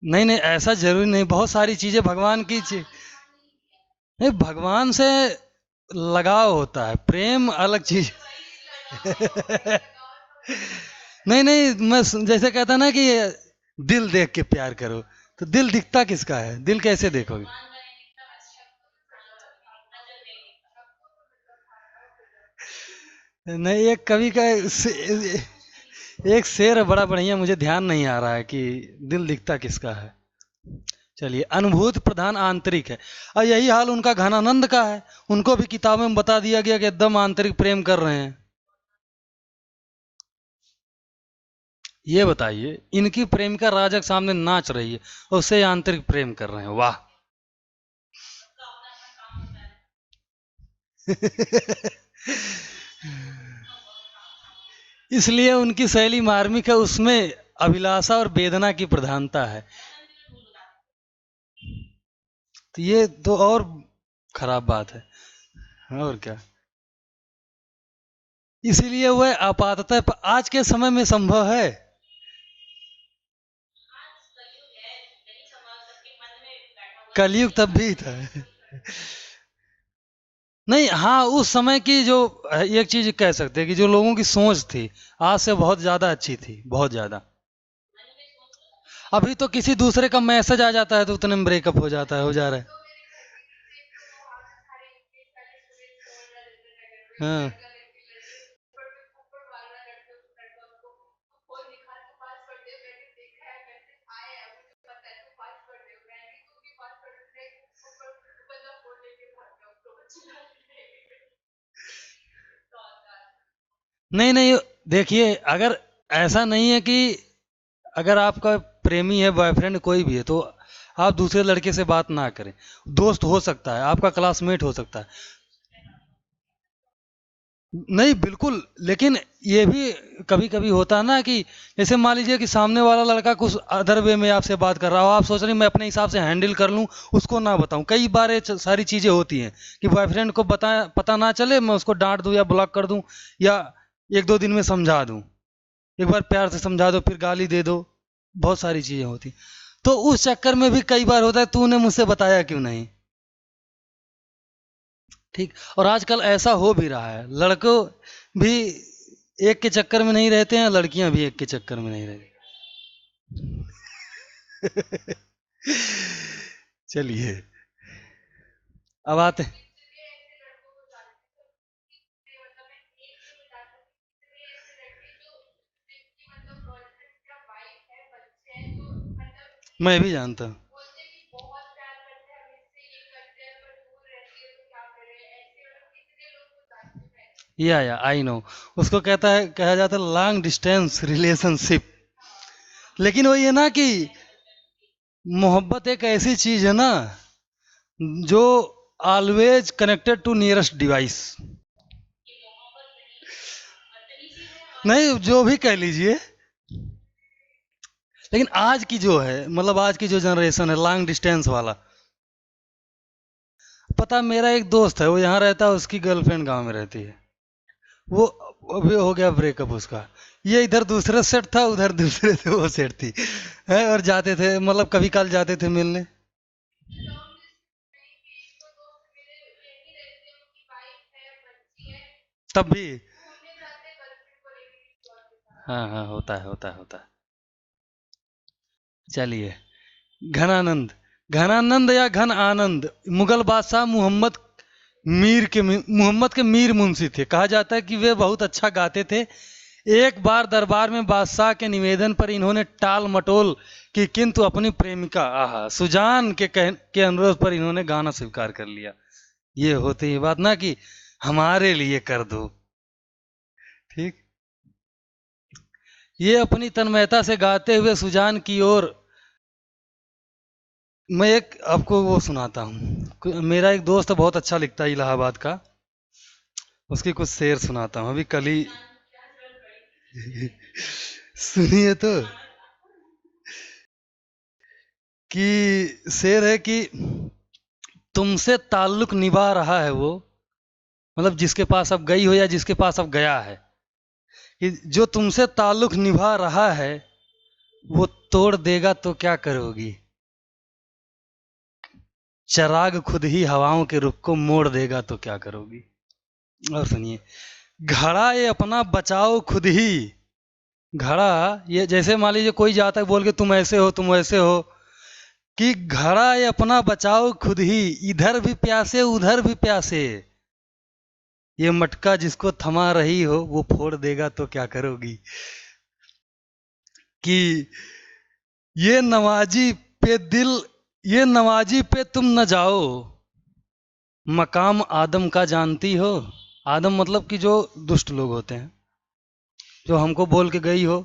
नहीं नहीं, ऐसा जरूरी नहीं, बहुत सारी चीजें भगवान की नहीं, भगवान से लगाव होता है, प्रेम अलग चीज। नहीं नहीं, मैं जैसे कहता ना कि दिल देख के प्यार करो, तो दिल दिखता किसका है? दिल कैसे देखोगे? नहीं, एक कवि का एक शेर है बड़ा बढ़िया, मुझे ध्यान नहीं आ रहा है कि दिल दिखता किसका है। चलिए, अनुभूति प्रधान आंतरिक है। और यही हाल उनका घनानंद का है। उनको भी किताबों में बता दिया गया कि एकदम आंतरिक प्रेम कर रहे हैं। ये बताइए, इनकी प्रेमिका राजा के सामने नाच रही है और उससे आंतरिक प्रेम कर रहे हैं। वाह। इसलिए उनकी शैली मार्मिक है, उसमें अभिलाषा और वेदना की प्रधानता है। तो ये तो और खराब बात है, और क्या। इसीलिए वह आपातः आज के समय में संभव है। कलयुग तब भी था। नहीं, हाँ, उस समय की जो एक चीज कह सकते हैं कि जो लोगों की सोच थी आज से बहुत ज्यादा अच्छी थी, बहुत ज्यादा। अभी तो किसी दूसरे का मैसेज आ जाता है तो उतने में ब्रेकअप हो जाता है, हो जा रहा है। हाँ। नहीं नहीं, देखिए, अगर ऐसा नहीं है कि अगर आपका प्रेमी है, बॉयफ्रेंड कोई भी है, तो आप दूसरे लड़के से बात ना करें। दोस्त हो सकता है, आपका क्लासमेट हो सकता है। नहीं, बिल्कुल, लेकिन ये भी कभी कभी होता है ना कि जैसे मान लीजिए कि सामने वाला लड़का कुछ अदर वे में आपसे बात कर रहा हो, आप सोच रहे हैं मैं अपने हिसाब से हैंडल कर लूं, उसको ना बताऊं। कई बार ये सारी चीजें होती हैं कि बॉयफ्रेंड को पता ना चले, मैं उसको डांट दूं या ब्लॉक कर दूं, या एक दो दिन में समझा दूं। एक बार प्यार से समझा दो, फिर गाली दे दो। बहुत सारी चीजें होती। तो उस चक्कर में भी कई बार होता है, तूने मुझसे बताया क्यों नहीं। ठीक। और आजकल ऐसा हो भी रहा है, लड़कों भी एक के चक्कर में नहीं रहते हैं, लड़कियां भी एक के चक्कर में नहीं रहती। चलिए, अब आते हैं। मैं भी जानता हूँ। या आई नो। उसको कहा जाता है लॉन्ग डिस्टेंस रिलेशनशिप। लेकिन वो ये ना कि मोहब्बत एक ऐसी चीज है ना जो always connected to nearest device. नहीं, जो भी कह लीजिए। लेकिन आज की जो है, मतलब आज की जो जनरेशन है लॉन्ग डिस्टेंस वाला। पता, मेरा एक दोस्त है, वो यहाँ रहता है, उसकी गर्लफ्रेंड गांव में रहती है। वो अभी हो गया ब्रेकअप उसका। ये इधर दूसरे सेट था, उधर दूसरे से वो सेट थी है, और जाते थे, मतलब कभी कल जाते थे मिलने। तब भी। हाँ हाँ, होता है, होता है, होता है। चलिए, घनानंद। घनानंद या घन आनंद मुगल बादशाह मोहम्मद के मीर मुंशी थे। कहा जाता है कि वे बहुत अच्छा गाते थे। एक बार दरबार में बादशाह के निवेदन पर इन्होंने टाल मटोल की, किंतु अपनी प्रेमिका आहा सुजान के अनुरोध पर इन्होंने गाना स्वीकार कर लिया। ये होती है बात ना कि हमारे लिए कर दो। ठीक। ये अपनी तन्मयता से गाते हुए सुजान की ओर। मैं एक आपको वो सुनाता हूँ। मेरा एक दोस्त बहुत अच्छा लिखता है इलाहाबाद का। उसकी कुछ शेर सुनाता हूँ, अभी कल ही। सुनिए तो। कि शेर है कि तुमसे ताल्लुक निभा रहा है वो, मतलब जिसके पास अब गई हो या जिसके पास अब गया है, कि जो तुमसे ताल्लुक निभा रहा है वो तोड़ देगा तो क्या करोगी। चराग खुद ही हवाओं के रुख को मोड़ देगा तो क्या करोगी। और सुनिए, घड़ा ये अपना बचाओ खुद ही। घड़ा ये जैसे मान लीजिए कोई जाता है बोल के तुम ऐसे हो, तुम वैसे हो, कि घड़ा ये अपना बचाओ खुद ही, इधर भी प्यासे उधर भी प्यासे, ये मटका जिसको थमा रही हो वो फोड़ देगा तो क्या करोगी। कि ये नवाजी पे दिल ये नवाजी पे तुम न जाओ, मकाम आदम का जानती हो। आदम मतलब कि जो दुष्ट लोग होते हैं, जो हमको बोल के गई हो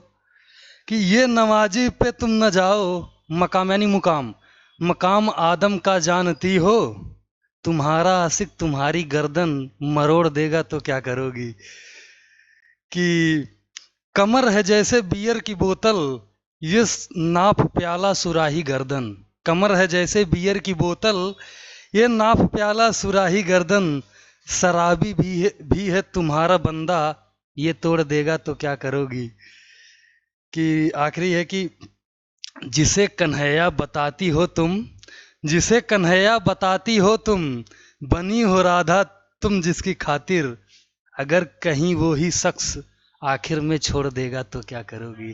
कि ये नवाजी पे तुम न जाओ, मकाम यानी मुकाम, मकाम आदम का जानती हो। तुम्हारा आशिक तुम्हारी गर्दन मरोड़ देगा तो क्या करोगी। कि कमर है जैसे बियर की बोतल, ये नाप प्याला सुराही गर्दन। कमर है जैसे बियर की बोतल, ये नाप प्याला सुराही गर्दन। शराबी भी है तुम्हारा बंदा, ये तोड़ देगा तो क्या करोगी। कि आखिरी है कि जिसे कन्हैया बताती हो तुम, जिसे कन्हैया बताती हो तुम, बनी हो राधा तुम जिसकी खातिर, अगर कहीं वो ही शख्स आखिर में छोड़ देगा तो क्या करोगी।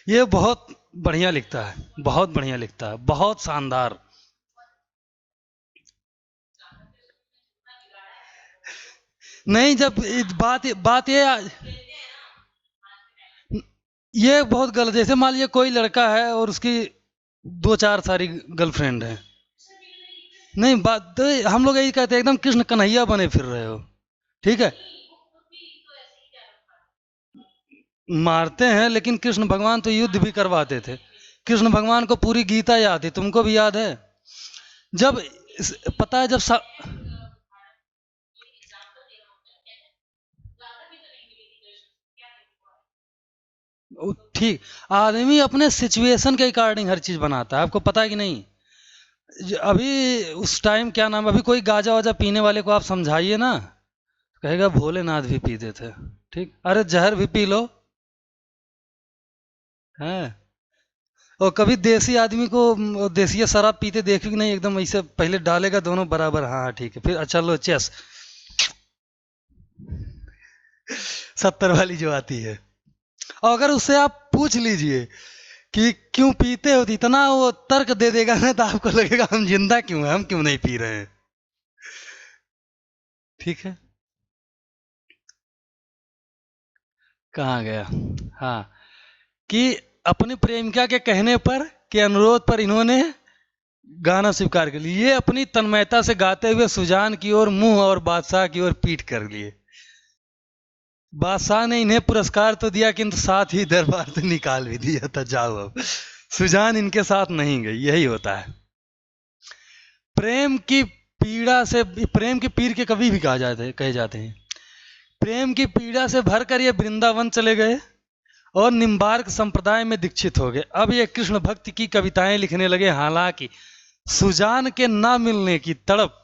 ये बहुत बढ़िया लिखता है, बहुत बढ़िया लिखता है, बहुत शानदार। नहीं, जब बात बात ये बहुत गलत। जैसे मान लीजिए कोई लड़का है और उसकी दो चार सारी गर्लफ्रेंड है। नहीं, बात तो हम लोग यही कहते हैं एकदम कृष्ण कन्हैया बने फिर रहे हो। ठीक है, मारते हैं, लेकिन कृष्ण भगवान तो युद्ध भी करवाते थे। कृष्ण भगवान को पूरी गीता याद है, तुमको भी याद है। जब पता है जब ठीक, आदमी अपने सिचुएशन के अकॉर्डिंग हर चीज बनाता है, आपको पता है कि नहीं। अभी उस टाइम क्या नाम, अभी कोई गाजा वाजा पीने वाले को आप समझाइए ना, कहेगा भोलेनाथ भी पीते थे। ठीक, अरे जहर भी पी लो है। और कभी देसी आदमी को देसी शराब पीते देखी कि नहीं, एकदम ऐसे पहले डालेगा दोनों बराबर, हाँ हाँ ठीक है, फिर अच्छा लो चेस, 70 वाली जो आती है। और अगर उससे आप पूछ लीजिए कि क्यों पीते हो, तो इतना वो तर्क दे देगा ना, तो आपको लगेगा हम जिंदा क्यों हैं, हम क्यों नहीं पी रहे हैं। ठीक है, कहाँ गया। हाँ, कि अपनी प्रेमिका के कहने पर, के अनुरोध पर इन्होंने गाना स्वीकार कर लिया। ये अपनी तन्मयता से गाते हुए सुजान की ओर मुंह और बादशाह की ओर पीठ कर लिए। बादशाह ने इन्हें पुरस्कार तो दिया, किंतु साथ ही दरबार से निकाल भी दिया था, जाओ अब। सुजान इनके साथ नहीं गई, यही होता है। प्रेम की पीड़ा से, प्रेम के पीर के कवि भी कहे जाते हैं। प्रेम की पीड़ा से भरकर ये वृंदावन चले गए और निम्बार्क संप्रदाय में दीक्षित हो गए। अब ये कृष्ण भक्ति की कविताएं लिखने लगे। हालांकि सुजान के ना मिलने की तड़प,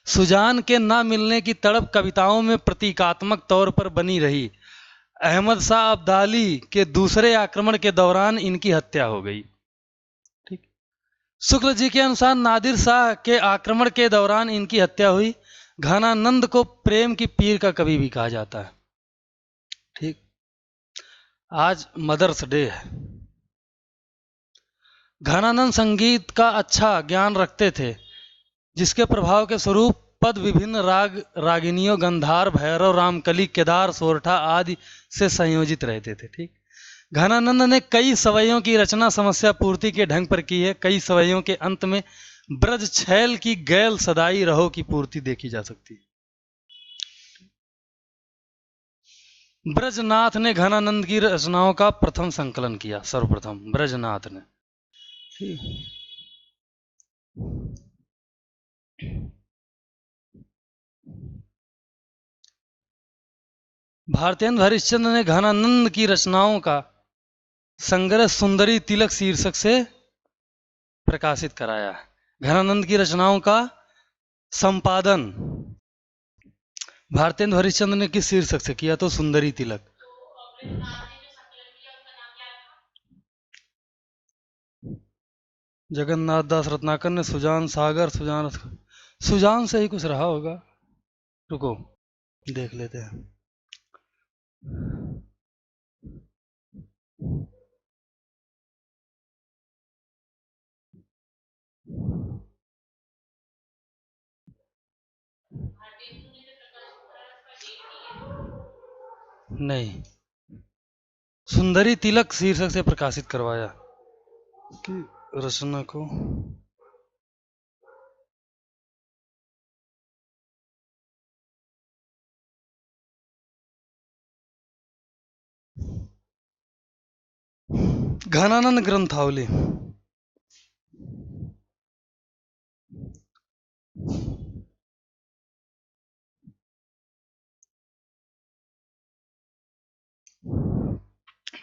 सुजान के ना मिलने की तड़प कविताओं में प्रतीकात्मक तौर पर बनी रही। अहमद शाह अब्दाली के दूसरे आक्रमण के दौरान इनकी हत्या हो गई। ठीक, शुक्ल जी के अनुसार नादिर शाह के आक्रमण के दौरान इनकी हत्या हुई। घनानंद को प्रेम की पीर का कवि भी कहा जाता है। ठीक, आज मदर्स डे है। घनानंद संगीत का अच्छा ज्ञान रखते थे, जिसके प्रभाव के स्वरूप पद विभिन्न राग रागिनियों गंधार भैरव रामकली केदार सोरठा आदि से संयोजित रहते थे। ठीक, घनानंद ने कई सवैयों की रचना समस्या पूर्ति के ढंग पर की है। कई सवैयों के अंत में ब्रज छैल की गैल सदाई रहो की पूर्ति देखी जा सकती है। ब्रजनाथ ने घनानंद की रचनाओं का प्रथम संकलन किया, सर्वप्रथम ब्रजनाथ ने। भारतेंद्र हरिश्चंद्र ने घनानंद की रचनाओं का संग्रह सुंदरी तिलक शीर्षक से प्रकाशित कराया। घनानंद की रचनाओं का संपादन भारतेंद्र हरिश्चंद्र ने किस शीर्षक से किया, तो सुंदरी तिलक। जगन्नाथ दास रत्नाकर ने सुजान सागर, सुजान से ही कुछ रहा होगा। रुको, देख लेते हैं। नहीं, सुंदरी तिलक शीर्षक से प्रकाशित करवाया कि रचना को घनानंद ग्रंथावली।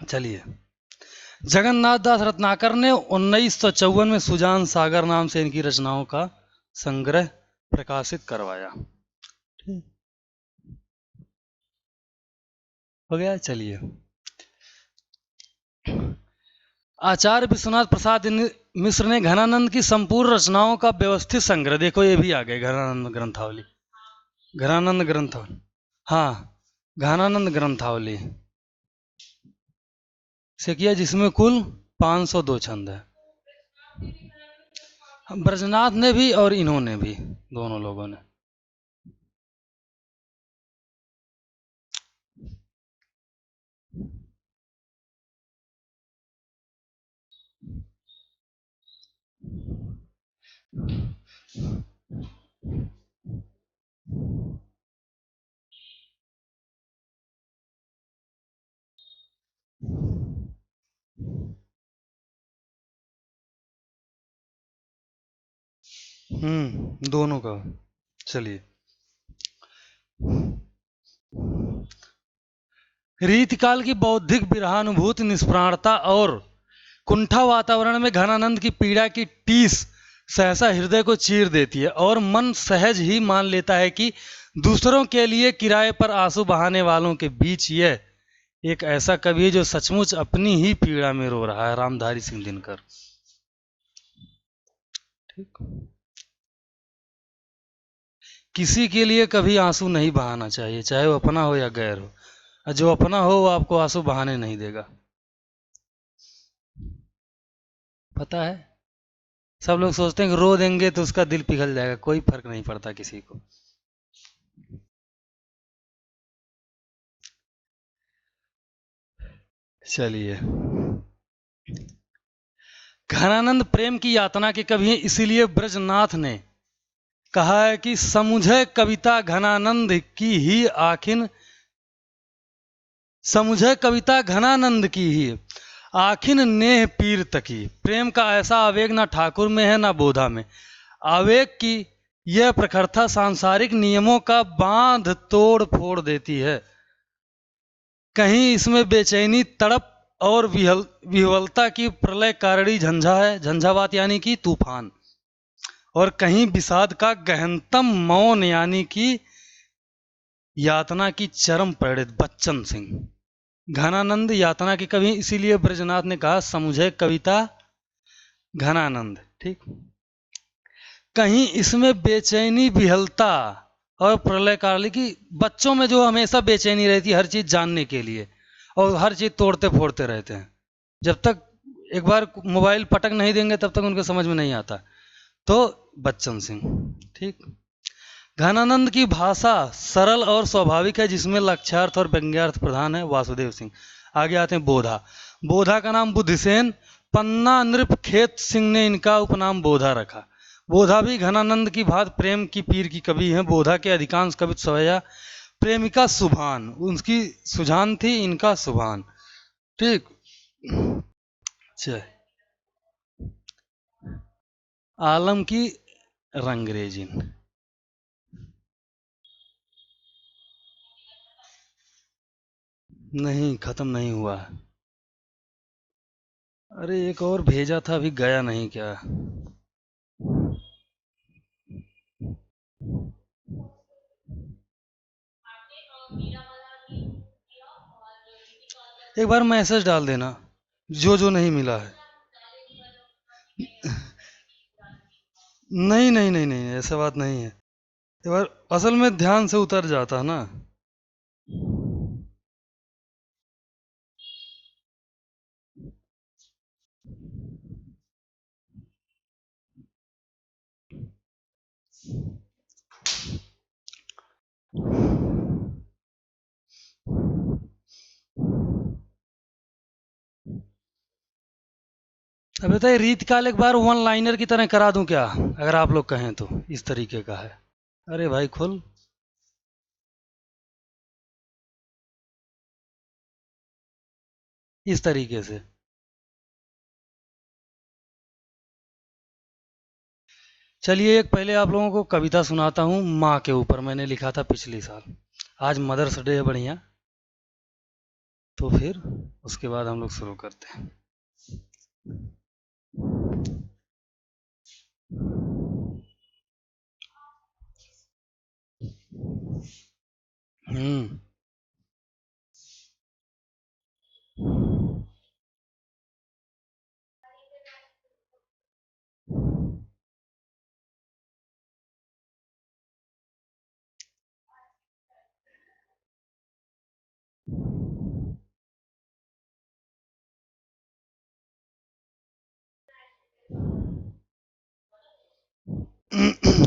चलिए, जगन्नाथ दास रत्नाकर ने 1954 में सुजान सागर नाम से इनकी रचनाओं का संग्रह प्रकाशित करवाया। हो गया। चलिए, आचार्य विश्वनाथ प्रसाद मिश्र ने घनानंद की संपूर्ण रचनाओं का व्यवस्थित संग्रह, देखो ये भी आ गए, घनानंद ग्रंथावली, घनानंद ग्रंथावली, हाँ, घनानंद ग्रंथावली से किया, जिसमें कुल 502 छंद है। ब्रजनाथ ने भी और इन्होंने भी, दोनों लोगों ने। दोनों का। चलिए, रीतिकाल की बौद्धिक विरहानुभूति, निष्प्राणता और कुंठा वातावरण में घनानंद की पीड़ा की टीस सहसा हृदय को चीर देती है और मन सहज ही मान लेता है कि दूसरों के लिए किराए पर आंसू बहाने वालों के बीच यह एक ऐसा कवि है जो सचमुच अपनी ही पीड़ा में रो रहा है। रामधारी सिंह दिनकर। ठीक, किसी के लिए कभी आंसू नहीं बहाना चाहिए, चाहे वो अपना हो या गैर हो, और जो अपना हो वो आपको आंसू बहाने नहीं देगा। पता है, सब लोग सोचते हैं कि रो देंगे तो उसका दिल पिघल जाएगा, कोई फर्क नहीं पड़ता किसी को। चलिए, घनानंद प्रेम की यातना के कवि हैं, इसीलिए ब्रजनाथ ने कहा है कि समुझे कविता घनानंद की ही आखिन, समुझे कविता घनानंद की ही आखिन नेह पीर तकी। प्रेम का ऐसा आवेग ना ठाकुर में है ना बोधा में। आवेग की यह प्रखरता सांसारिक नियमों का बांध तोड़ फोड़ देती है। कहीं इसमें बेचैनी, तड़प और विह्वलता की प्रलय कारणी झंझा है, झंझावात यानी कि तूफान, और कहीं विषाद का गहनतम मौन यानी कि यातना की चरम परिणति। बच्चन सिंह। घनानंद यातना के कवि, इसीलिए ब्रजनाथ ने कहा समुझे कविता घनानंद। ठीक, कहीं इसमें बेचैनी, विहलता और प्रलय काल की, बच्चों में जो हमेशा बेचैनी रहती है हर चीज जानने के लिए, और हर चीज तोड़ते फोड़ते रहते हैं, जब तक एक बार मोबाइल पटक नहीं देंगे तब तक उनके समझ में नहीं आता। तो बच्चन सिंह। ठीक, घनानंद की भाषा सरल और स्वाभाविक है, जिसमें लक्ष्यार्थ और व्यंग्यार्थ प्रधान है। वासुदेव सिंह। आगे आते हैं बोधा। बोधा का नाम बुद्धिसेन, पन्ना नृप खेत सिंह ने इनका उपनाम बोधा रखा। बोधा भी घनानंद की भांति प्रेम की पीर की कवि हैं। बोधा के अधिकांश कवित्व सवैया प्रेमिका सुभान, उनकी सुजान थी, इनका सुभान। ठीक, आलम की रंगरेजिन। नहीं, खत्म नहीं हुआ। अरे एक और भेजा था, अभी गया नहीं क्या? एक बार मैसेज डाल देना जो जो नहीं मिला है। नहीं नहीं नहीं नहीं, ऐसा बात नहीं है। एक बार असल में ध्यान से उतर जाता है ना। अब बताइए, रीत काल एक बार वन लाइनर की तरह करा दूं क्या, अगर आप लोग कहें तो? इस तरीके का है। अरे भाई खुल। इस तरीके से। चलिए, एक पहले आप लोगों को कविता सुनाता हूँ माँ के ऊपर, मैंने लिखा था पिछले साल। आज मदर्स डे है, बढ़िया। तो फिर उसके बाद हम लोग शुरू करते हैं। हम्म।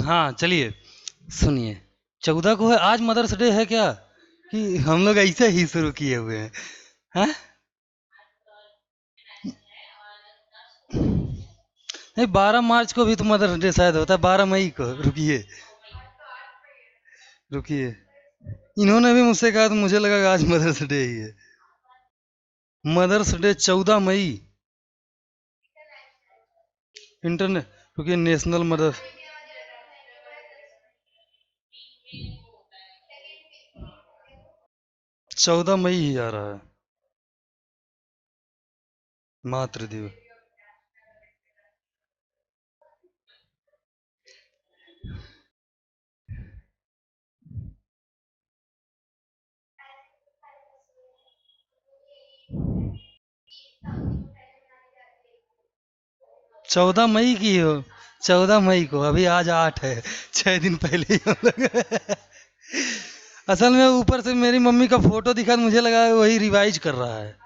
हाँ चलिए, सुनिए। 14 को है आज मदर्स डे है क्या, कि हम लोग ऐसे ही शुरू किए हुए हैं? हैं? नहीं, 12 मार्च को भी तो मदर्स डे शायद होता है, 12 मई को। रुकिए, रुकिए। इन्होंने भी मुझसे कहा तो मुझे लगा कि आज मदर्स डे ही है। मदर्स डे 14 मई। इंटरनेट, रुकिए, नेशनल मदर्स। 14 मई ही आ रहा है, मातृ दिवस। 14 मई की हो? 14 मई को, अभी आज 8 है, 6 दिन पहले ही हम लोग। असल में ऊपर से मेरी मम्मी का फोटो दिखा तो मुझे लगा वही रिवाइज कर रहा है।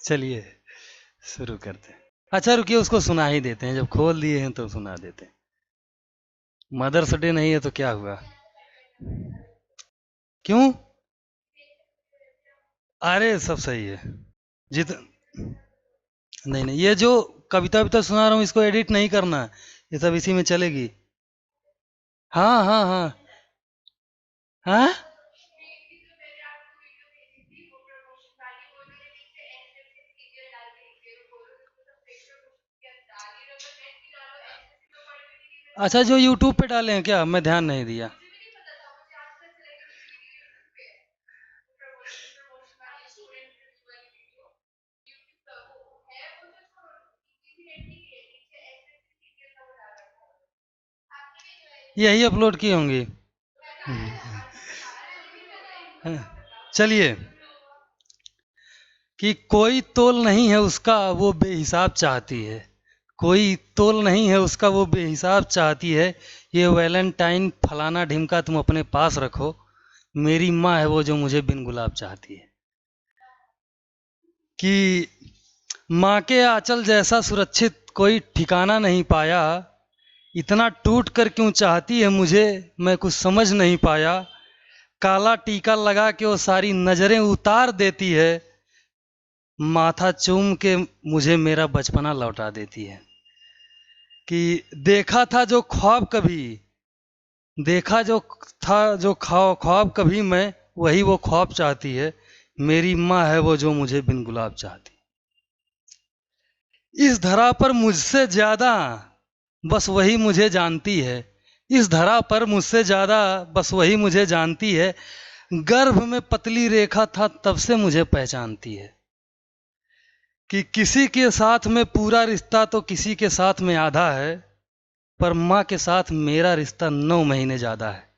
चलिए, शुरू करते हैं। अच्छा रुकिए, उसको सुना ही देते हैं, जब खोल दिए हैं तो सुना देते हैं। मदर्स डे नहीं है तो क्या हुआ? क्यों? अरे सब सही है। जित नहीं नहीं, ये जो कविता विता सुना रहा हूँ इसको एडिट नहीं करना है, ये सब इसी में चलेगी। हाँ हाँ हाँ। हाँ। अच्छा, जो यूट्यूब पे डाले हैं क्या, मैं ध्यान नहीं दिया। यही अपलोड की होंगी। हाँ, चलिए। कि कोई तोल नहीं है उसका वो बेहिसाब चाहती है, कोई तोल नहीं है उसका वो बेहिसाब चाहती है, ये वैलेंटाइन फलाना ढिमका तुम अपने पास रखो, मेरी माँ है वो जो मुझे बिन गुलाब चाहती है। कि माँ के आंचल जैसा सुरक्षित कोई ठिकाना नहीं पाया, इतना टूट कर क्यों चाहती है मुझे, मैं कुछ समझ नहीं पाया, काला टीका लगा के वो सारी नजरें उतार देती है, माथा चूम के मुझे मेरा बचपना लौटा देती है। कि देखा था जो ख्वाब कभी, देखा जो था जो ख्वाब कभी मैं, वही वो ख्वाब चाहती है, मेरी माँ है वो जो मुझे बिन गुलाब चाहती है। इस धरा पर मुझसे ज्यादा बस वही मुझे जानती है, इस धरा पर मुझसे ज्यादा बस वही मुझे जानती है, गर्भ में पतली रेखा था तब से मुझे पहचानती है। कि किसी के साथ में पूरा रिश्ता तो किसी के साथ में आधा है, पर माँ के साथ मेरा रिश्ता 9 महीने ज्यादा है।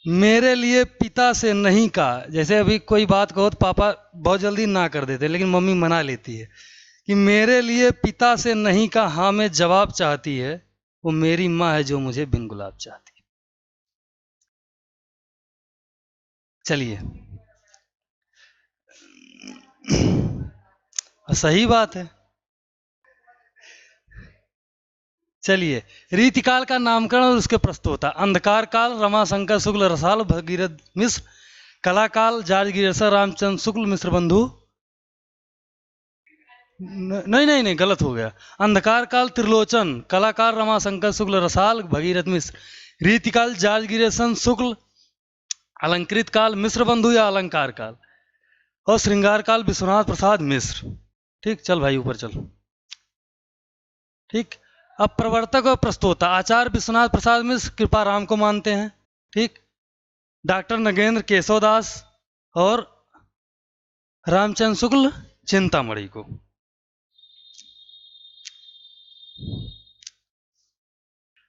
मेरे लिए पिता से नहीं का, जैसे अभी कोई बात कहो तो पापा बहुत जल्दी ना कर देते, लेकिन मम्मी मना लेती है। कि मेरे लिए पिता से नहीं का हाँ में जवाब चाहती है, वो मेरी माँ है जो मुझे बिन गुलाब चाहती है। चलिए। सही बात है। चलिए, रीतिकाल का नामकरण और उसके प्रस्तोता। अंधकार काल रमाशंकर शुक्ल रसाल भगीरथ मिश्र। कलाकाल जॉर्ज गिरसर रामचंद्र शुक्ल मिश्र बंधु। नहीं नहीं नहीं, गलत हो गया। अंधकार काल त्रिलोचन, कलाकार रमाशंकर शुक्ल रसाल भगीरथ मिश्र। रीतिकाल जॉर्ज गिरसन शुक्ल। अलंकृत काल मिश्र बंधु या अलंकार काल। और श्रृंगार काल विश्वनाथ प्रसाद मिश्र। ठीक, चल भाई ऊपर चल। ठीक, अब प्रवर्तक और प्रस्तोता। आचार्य विश्वनाथ प्रसाद मिश्र कृपाराम को मानते हैं। ठीक, डॉक्टर नगेंद्र केशवदास और रामचंद्र शुक्ल चिंतामणि को।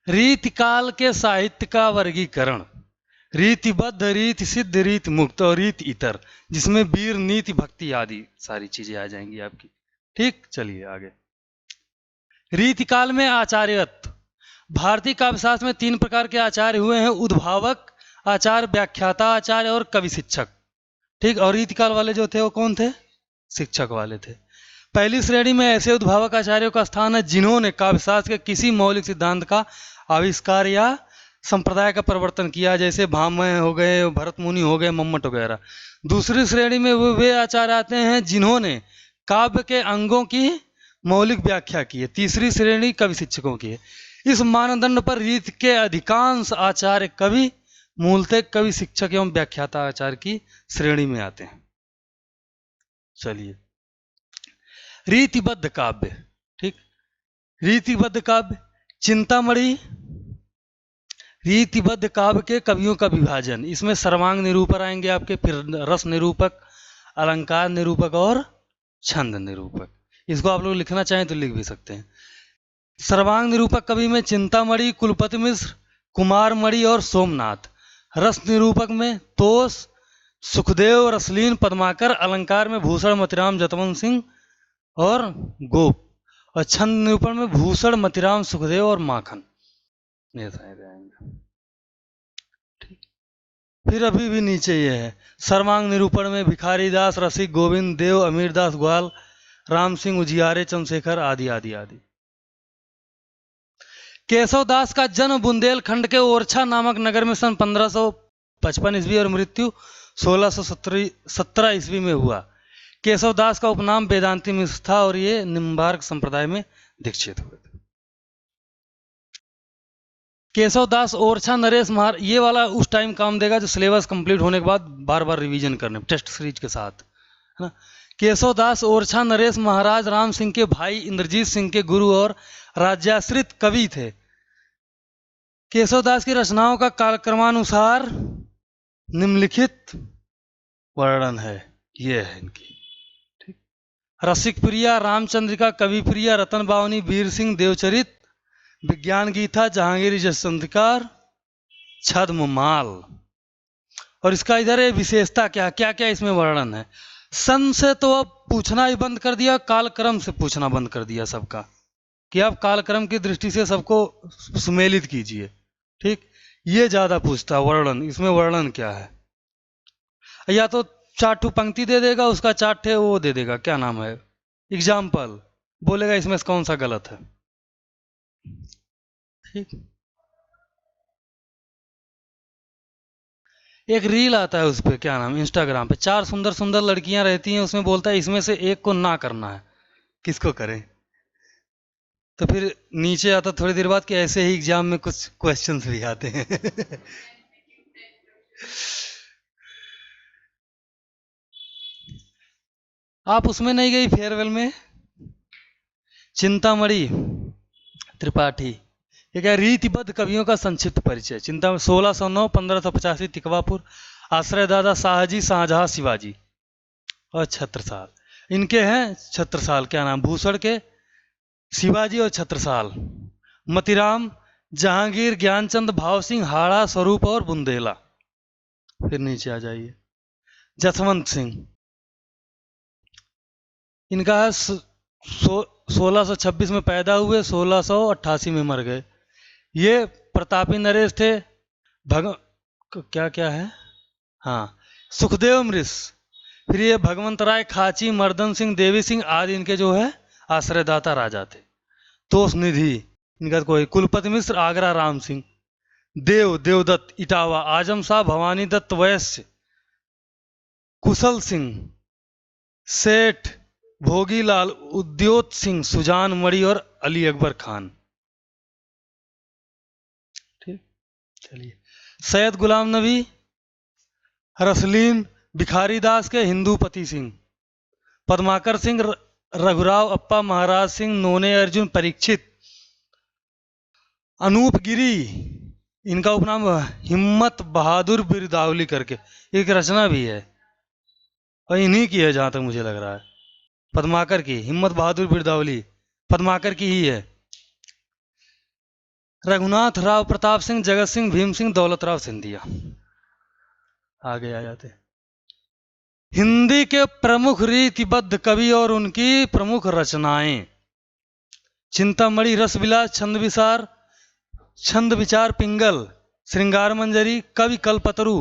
रीतिकाल के साहित्य का वर्गीकरण। रीतिबद्ध, रीति सिद्ध, रीति मुक्त और रीति इतर, जिसमें वीर, नीति, भक्ति आदि सारी चीजें आ जाएंगी आपकी। ठीक, चलिए आगे। रीतिकाल में आचार्यत्व। भारतीय काव्यशास्त्र में 3 प्रकार के आचार्य हुए हैं: उद्भावक आचार्य, व्याख्याता आचार्य और कवि शिक्षक। ठीक, और रीतिकाल वाले जो थे वो कौन थे? शिक्षक वाले थे। पहली श्रेणी में ऐसे उद्भावक आचार्यों का स्थान है जिन्होंने काव्यशास्त्र के किसी मौलिक सिद्धांत का आविष्कार या संप्रदाय का प्रवर्तन किया, जैसे भामह हो गए, भरत मुनि हो गए, मम्मट वगैरह। दूसरी श्रेणी में वे आचार्य आते हैं जिन्होंने काव्य के अंगों की मौलिक व्याख्या की है। तीसरी श्रेणी कवि शिक्षकों की है। इस मानदंड पर रीत के अधिकांश आचार्य कवि मूलतः कवि शिक्षक एवं व्याख्याता आचार्य की श्रेणी में आते हैं। चलिए, रीतिबद्ध काव्य। ठीक, रीतिबद्ध काव्य। चिंतामणि रीतिबद्ध काव्य के कवियों का विभाजन। इसमें सर्वांग निरूपक आएंगे आपके, फिर रस निरूपक, अलंकार निरूपक और छंद निरूपक। इसको आप लोग लिखना चाहें तो लिख भी सकते हैं। सर्वांग निरूपक कवि में चिंतामणि, कुलपति मिश्र, कुमारमणि और सोमनाथ। रस निरूपक में तोष, सुखदेव, रसलीन, पद्माकर। अलंकार में भूषण, मतिराम, जतवंत सिंह और गोप। और छंद निरूपण में भूषण, मतिराम, सुखदेव और माखन। फिर अभी भी नीचे ये है। सर्वांग निरूपण में भिखारी दास, रसिक, गोविंद देव, अमीर दास ग्वाल, राम सिंह उजियारे, चंद्रशेखर आदि आदि आदि। केशव दास का जन्म बुंदेलखंड के ओरछा नामक नगर में सन 1555 ईस्वी और मृत्यु 1617 ईस्वी में हुआ। केशव दास का उपनाम वेदांती मिश्र था और ये निम्बार्क संप्रदाय में दीक्षित हुए थे। केशव दास ओरछा नरेश महाराज, ये वाला उस टाइम काम देगा जो सिलेबस कंप्लीट होने के बाद बार बार रिवीजन करने, टेस्ट सीरीज के साथ, है ना। केशव दास ओरछा नरेश महाराज राम सिंह के भाई इंद्रजीत सिंह के गुरु और राज्याश्रित कवि थे। केशव दास की रचनाओं का कालक्रमानुसार निम्नलिखित वर्णन है। ये है इनकी। ठीक, रसिक प्रिया, रामचंद्रिका, कवि प्रिया, रतन बावनी, वीर सिंह, देवचरित, विज्ञान गीता, जहांगीर जसवंतिकार, छद्ममाल। और इसका इधर है विशेषता क्या क्या क्या इसमें वर्णन है। सन से तो अब पूछना ही बंद कर दिया, कालक्रम से पूछना बंद कर दिया सबका, कि आप कालक्रम की दृष्टि से सबको सुमेलित कीजिए। ठीक, ये ज्यादा पूछता वर्णन। इसमें वर्णन क्या है, या तो 4 पंक्ति दे देगा, उसका 4 वो दे देगा, क्या नाम है, एग्जाम्पल बोलेगा, इसमें से कौन सा गलत है। ठीक, एक रील आता है उस पर, क्या नाम, इंस्टाग्राम पे 4 सुंदर सुंदर लड़कियां रहती हैं, उसमें बोलता है इसमें से एक को ना करना है, किसको करें। तो फिर नीचे आता थोड़ी देर बाद कि ऐसे ही एग्जाम में कुछ क्वेश्चंस भी आते हैं। आप उसमें नहीं गई फेयरवेल में? चिंतामणि त्रिपाठी। ये क्या, रीतिबद्ध कवियों का संक्षिप्त परिचय। चिंता 1609 1585 तिकवापुर। आश्रयदाता शाहजी, शाहजहां, शिवाजी और छत्रसाल। इनके हैं छत्रसाल, क्या नाम, भूषण के शिवाजी और छत्रसाल। मतिराम, जहांगीर, ज्ञानचंद, भाव सिंह, हाड़ा, स्वरूप और बुंदेला। फिर नीचे आ जाइए। जसवंत सिंह, इनका है 1626 में पैदा हुए, 1688 में मर गए। ये प्रतापी नरेश थे। क्या क्या है, हाँ, सुखदेव मृष। फिर ये भगवंत राय खाची, मर्दन सिंह, देवी सिंह आदि इनके जो है आश्रयदाता राजा थे। तोष निधि, इनका तो कोई कुलपति मिश्र आगरा राम सिंह, देवदत्त इटावा, आजम शाह भवानी दत्त वैश्य, कुशल सिंह सेठ, भोगीलाल, उद्योत सिंह, सुजान मणि और अली अकबर खान। ठीक, चलिए। सैयद गुलाम नबी, रसलीन, भिखारी दास के हिंदूपति सिंह, पद्माकर सिंह, रघुराव अप्पा, महाराज सिंह, नोने अर्जुन, परीक्षित, अनूप गिरी, इनका उपनाम हिम्मत बहादुर बिरदावली करके एक रचना भी है और इन्हीं की है जहां तक मुझे लग रहा है। पद्माकर की, हिम्मत बहादुर बिरदावली पद्माकर की ही है। रघुनाथ राव प्रताप सिंह, जगत सिंह, भीम सिंह, दौलत राव सिंधिया। आगे आ जाते। हिंदी के प्रमुख रीतिबद्ध कवि और उनकी प्रमुख रचनाएं: चिंतामणि, रसविलास, छंद विचार, पिंगल, श्रृंगार मंजरी, कवि कल्पतरु।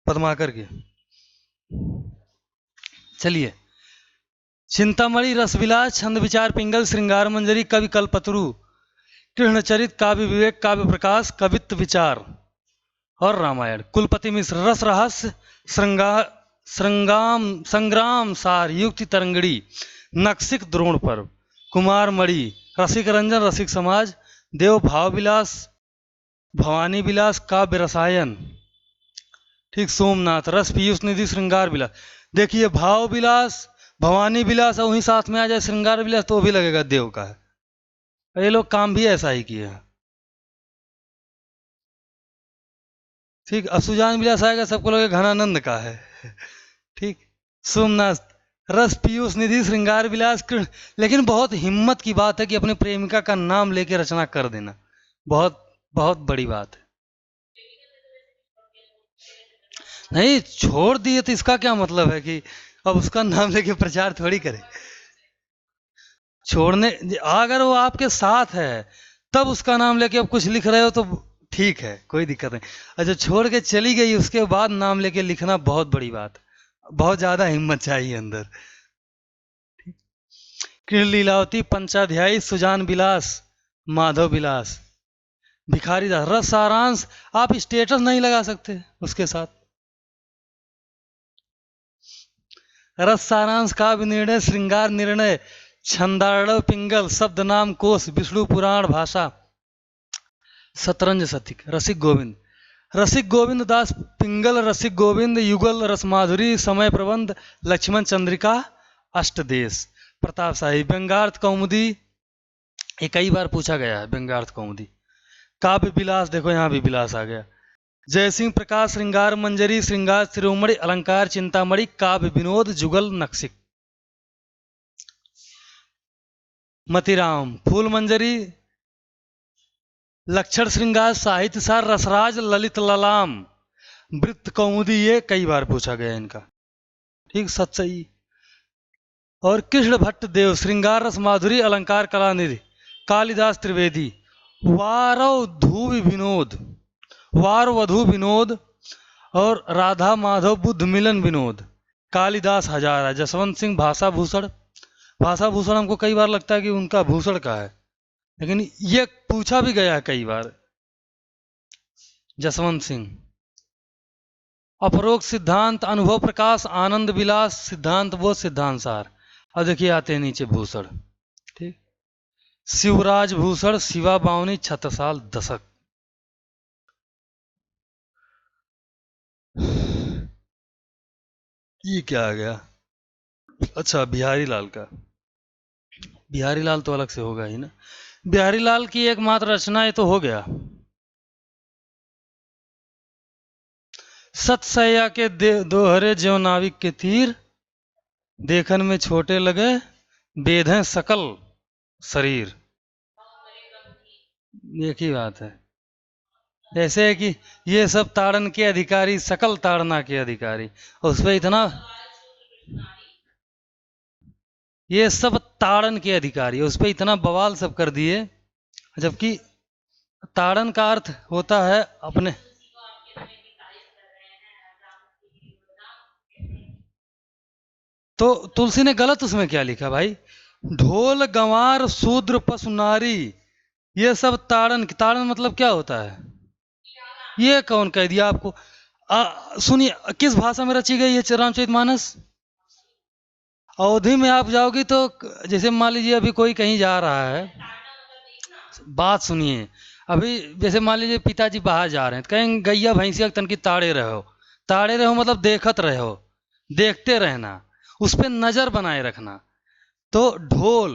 पद्माकर की। चलिए, चिंतामणि, रसविलास, छंद विचार, पिंगल, श्रृंगार मंजरी, कवि कल्पतरु, कृष्णचरित, काव्य विवेक, काव्य प्रकाश, कवित्व विचार और रामायण। कुलपति मिश्र, रस रहस्य, संग्राम सार, युक्ति तरंगड़ी, नक्सिक द्रोण पर्व, कुमार मणि, रसिक रंजन, रसिक समाज, देव भाव विलास, भवानी विलास, काव्य रसायन। ठीक, सोमनाथ, रस पीयूष निधि, श्रृंगार विलास। देखिए, भाव विलास, भवानी विलास और वहीं साथ में आ जाए श्रृंगार विलास तो भी लगेगा देव का है। ये लोग काम भी ऐसा ही किए हैं। ठीक, असुजान विलास आएगा सबको लगेगा घनानंद का है। ठीक, सोमनाथ, रस पीयूष निधि, श्रृंगार विलास, कृष्ण। लेकिन बहुत हिम्मत की बात है कि अपने प्रेमिका का नाम लेके रचना कर देना, बहुत बहुत बड़ी बात है। नहीं, छोड़ दिए तो इसका क्या मतलब है कि अब उसका नाम लेके प्रचार थोड़ी करे। छोड़ने, अगर वो आपके साथ है तब उसका नाम लेके अब कुछ लिख रहे हो तो ठीक है, कोई दिक्कत नहीं। अच्छा, छोड़ के चली गई उसके बाद नाम लेके लिखना बहुत बड़ी बात, बहुत ज्यादा हिम्मत चाहिए अंदर। कृष्ण लीलावती, पंचाध्यायी, सुजान विलास, माधव विलास, भिखारी दास, रस सारांश। आप स्टेटस नहीं लगा सकते उसके साथ। रस सारांश, काव्य निर्णय, श्रृंगार निर्णय, छंदाड़व पिंगल, शब्द नाम कोश, विष्णु पुराण भाषा, शतरंज सतिक, रसिक गोविंद, रसिक गोविंद दास पिंगल, रसिक गोविंद युगल, रसमाधुरी, समय प्रबंध, लक्ष्मण चंद्रिका, अष्टदेश, प्रताप शाही, व्यंगार्थ कौमुदी, ये कई बार पूछा गया है व्यंगार्थ कौमुदी, काव्य विलास, देखो यहां भी विलास आ गया, जयसिंह प्रकाश, श्रृंगार मंजरी, श्रृंगार शिरोमणि, अलंकार चिंतामणि, काव्य विनोद, जुगल नक्सिक, मतिराम, फूल मंजरी, लक्षण श्रृंगार, साहित्य सार, रसराज, ललित ललाम, वृत्त कौमुदी, ये कई बार पूछा गया इनका। ठीक, सत्सई और कृष्ण भट्ट देव, श्रृंगार रस माधुरी, अलंकार कलानिधि, कालिदास त्रिवेदी, वारव धूवि विनोद, वार वधु विनोद और राधा माधव बुद्ध मिलन विनोद, कालिदास हजारा, जसवंत सिंह भाषा भूषण। भाषा भूषण हमको कई बार लगता है कि उनका भूषण का है, लेकिन ये पूछा भी गया है कई बार। जसवंत सिंह, अपरोक्ष सिद्धांत, अनुभव प्रकाश, आनंद विलास, सिद्धांत बोध, सिद्धांत सार। अब देखिए आते हैं नीचे भूषण। ठीक, शिवराज भूषण, शिवा बावनी, छत्रसाल दशक। ये क्या आ गया? अच्छा, बिहारी लाल का। बिहारी लाल तो अलग से होगा ही ना। बिहारी लाल की एकमात्र रचना ये तो हो गया, सतसैया के दोहरे ज्यो नाविक के तीर, देखन में छोटे लगे बेधें सकल शरीर। एक ही बात है, जैसे है कि ये सब ताड़न के अधिकारी, सकल ताड़ना के अधिकारी, और उस पर इतना ये सब ताड़न के अधिकारी, उस पर इतना बवाल सब कर दिए, जबकि ताड़न का अर्थ होता है अपने। तो तुलसी ने गलत उसमें क्या लिखा भाई? ढोल गंवार शूद्र पशु नारी, ये सब ताड़न। ताड़न मतलब क्या होता है? ये कौन कह दिया आपको? सुनिए, किस भाषा में रची गई है रामचरितमानस? अवधि में आप जाओगी तो, जैसे मान लीजिए अभी कोई कहीं जा रहा है, बात सुनिए। अभी जैसे मान लीजिए पिताजी बाहर जा रहे हैं, तो कहेंगे गैया भैंसिया तन की ताड़े रहो। ताड़े रहो मतलब देखत रहो, देखते रहना, उस पर नजर बनाए रखना। तो ढोल,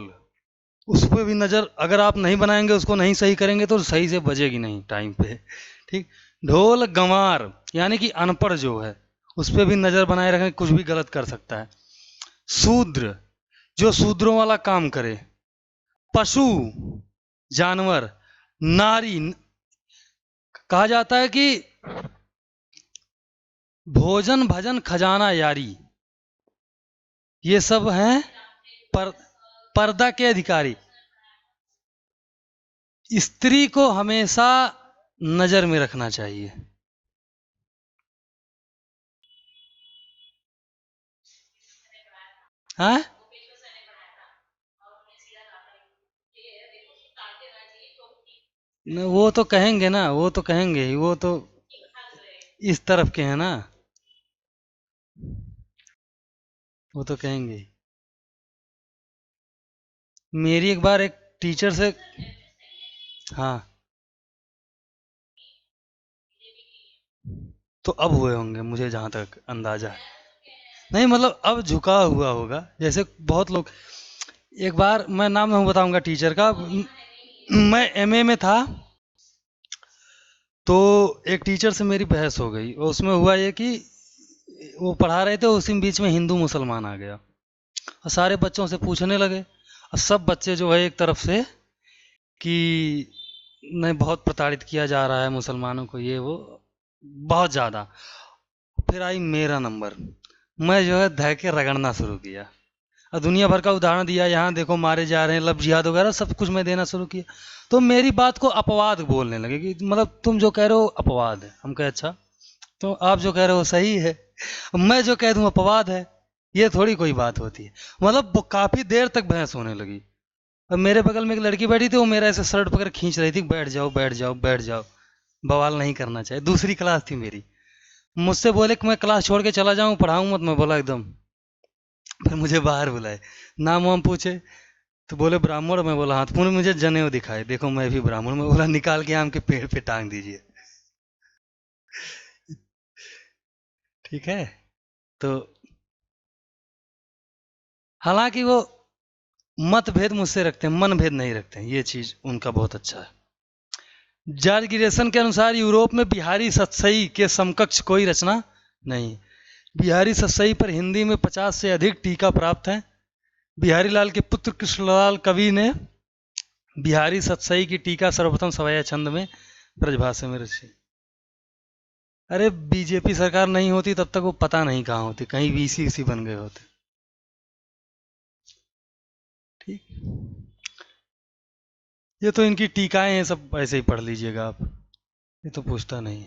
उस पर भी नजर, अगर आप नहीं बनाएंगे, उसको नहीं सही करेंगे तो सही से बजेगी नहीं टाइम पे। ठीक। ढोल गंवार यानी कि अनपढ़ जो है, उस पर भी नजर बनाए रखें, कुछ भी गलत कर सकता है। शूद्र, जो शूद्रों वाला काम करे। पशु, जानवर। नारी, कहा जाता है कि भोजन भजन खजाना यारी, ये सब हैं पर, पर्दा के अधिकारी। स्त्री को हमेशा नजर में रखना चाहिए। हाँ, वो तो कहेंगे ना, वो तो कहेंगे ही, वो तो इस तरफ के हैं ना, वो तो कहेंगे ही। मेरी एक बार एक टीचर से, हाँ, तो अब हुए होंगे मुझे जहां तक अंदाजा है। नहीं मतलब अब झुका हुआ होगा, जैसे बहुत लोग। एक बार मैं नाम नहीं बताऊंगा टीचर का, मैं एमए में था, तो एक टीचर से मेरी बहस हो गई। और उसमें हुआ ये कि वो पढ़ा रहे थे, उसी बीच में हिंदू मुसलमान आ गया, और सारे बच्चों से पूछने लगे। और सब बच्चे जो है एक तरफ से कि नहीं, बहुत प्रताड़ित किया जा रहा है मुसलमानों को, ये वो बहुत ज़्यादा। फिर आई मेरा नंबर, मैं जो है धय के रगड़ना शुरू किया, और दुनिया भर का उदाहरण दिया, यहाँ देखो मारे जा रहे हैं, लब जिहाद वगैरह सब कुछ मैं देना शुरू किया। तो मेरी बात को अपवाद बोलने लगे कि मतलब तुम जो कह रहे हो अपवाद है। हम कहे अच्छा, तो आप जो कह रहे हो सही है, मैं जो कह दूं अपवाद है, ये थोड़ी कोई बात होती है। मतलब वो काफी देर तक बहस होने लगी। अब मेरे बगल में एक लड़की बैठी थी, वो मेरा ऐसे शर्ट पकड़ खींच रही थी, बैठ जाओ बैठ जाओ बैठ जाओ, बवाल नहीं करना चाहिए। दूसरी क्लास थी मेरी, मुझसे बोले कि मैं क्लास छोड़ के चला जाऊं, पढ़ाऊं मत। मैं बोला एकदम। फिर मुझे बाहर बुलाए, नाम वाम पूछे, तो बोले ब्राह्मण। मैं बोला हाँ। तो फिर मुझे जनेऊ दिखाए, देखो मैं भी ब्राह्मण। मैं बोला निकाल के आम के पेड़ पे टांग दीजिए। ठीक है। तो हालांकि वो मतभेद मुझसे रखते हैं, मन भेद नहीं रखते हैं, ये चीज उनका बहुत अच्छा है। जॉर्ज गिरेसन के अनुसार यूरोप में बिहारी सतसई के समकक्ष कोई रचना नहीं। बिहारी सतसई पर हिंदी में 50 से अधिक टीका प्राप्त हैं। बिहारी लाल के पुत्र कृष्णलाल कवि ने बिहारी सतसई की टीका सर्वप्रथम सवैया छंद में ब्रजभाषा में रची। अरे बीजेपी सरकार नहीं होती तब तक वो पता नहीं कहाँ होती, कहीं वीसी वीसी बन गए होते। ठीक। ये तो इनकी टीकाएं हैं, सब ऐसे ही पढ़ लीजिएगा आप, ये तो पूछता नहीं।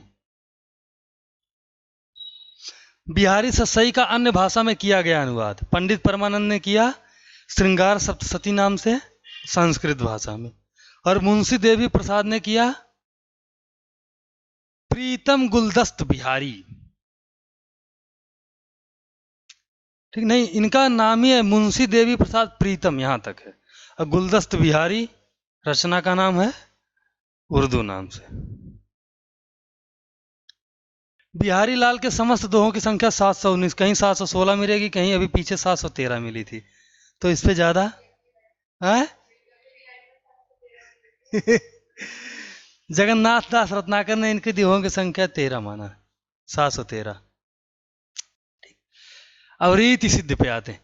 बिहारी सतसई का अन्य भाषा में किया गया अनुवाद पंडित परमानंद ने किया, श्रृंगार सप्तशती नाम से, संस्कृत भाषा में। और मुंशी देवी प्रसाद ने किया प्रीतम गुलदस्त बिहारी। ठीक नहीं, इनका नाम ही है मुंशी देवी प्रसाद प्रीतम, यहां तक है। और गुलदस्त बिहारी रचना का नाम है, उर्दू नाम से। बिहारी लाल के समस्त दोहों की संख्या 719, कहीं 716 मिलेगी, कहीं अभी पीछे 713 मिली थी, तो इस पे ज्यादा है। जगन्नाथ दास रत्नाकर ने इनकी दोहों की संख्या 13 माना, 713। अब रीति सिद्ध पे आते हैं।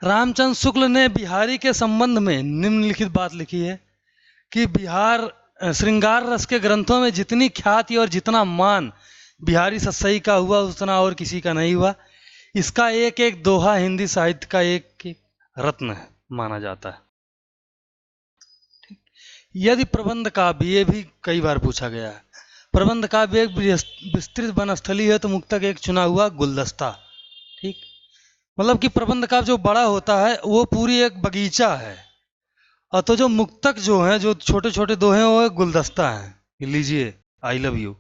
रामचंद्र शुक्ल ने बिहारी के संबंध में निम्नलिखित बात लिखी है कि बिहार श्रृंगार रस के ग्रंथों में जितनी ख्याति और जितना मान बिहारी सतसई का हुआ, उतना और किसी का नहीं हुआ। इसका एक एक दोहा हिंदी साहित्य का एक एक रत्न है, माना जाता है। यदि प्रबंध काव्य, ये भी कई बार पूछा गया है, प्रबंध काव्य एक विस्तृत वनस्थली है तो मुक्तक एक चुना हुआ गुलदस्ता। ठीक, मतलब कि प्रबंध काव्य जो बड़ा होता है वो पूरी एक बगीचा है, और तो जो मुक्तक जो है, जो छोटे छोटे दोहे हैं, वो एक गुलदस्ता है। लीजिए, आई लव यू।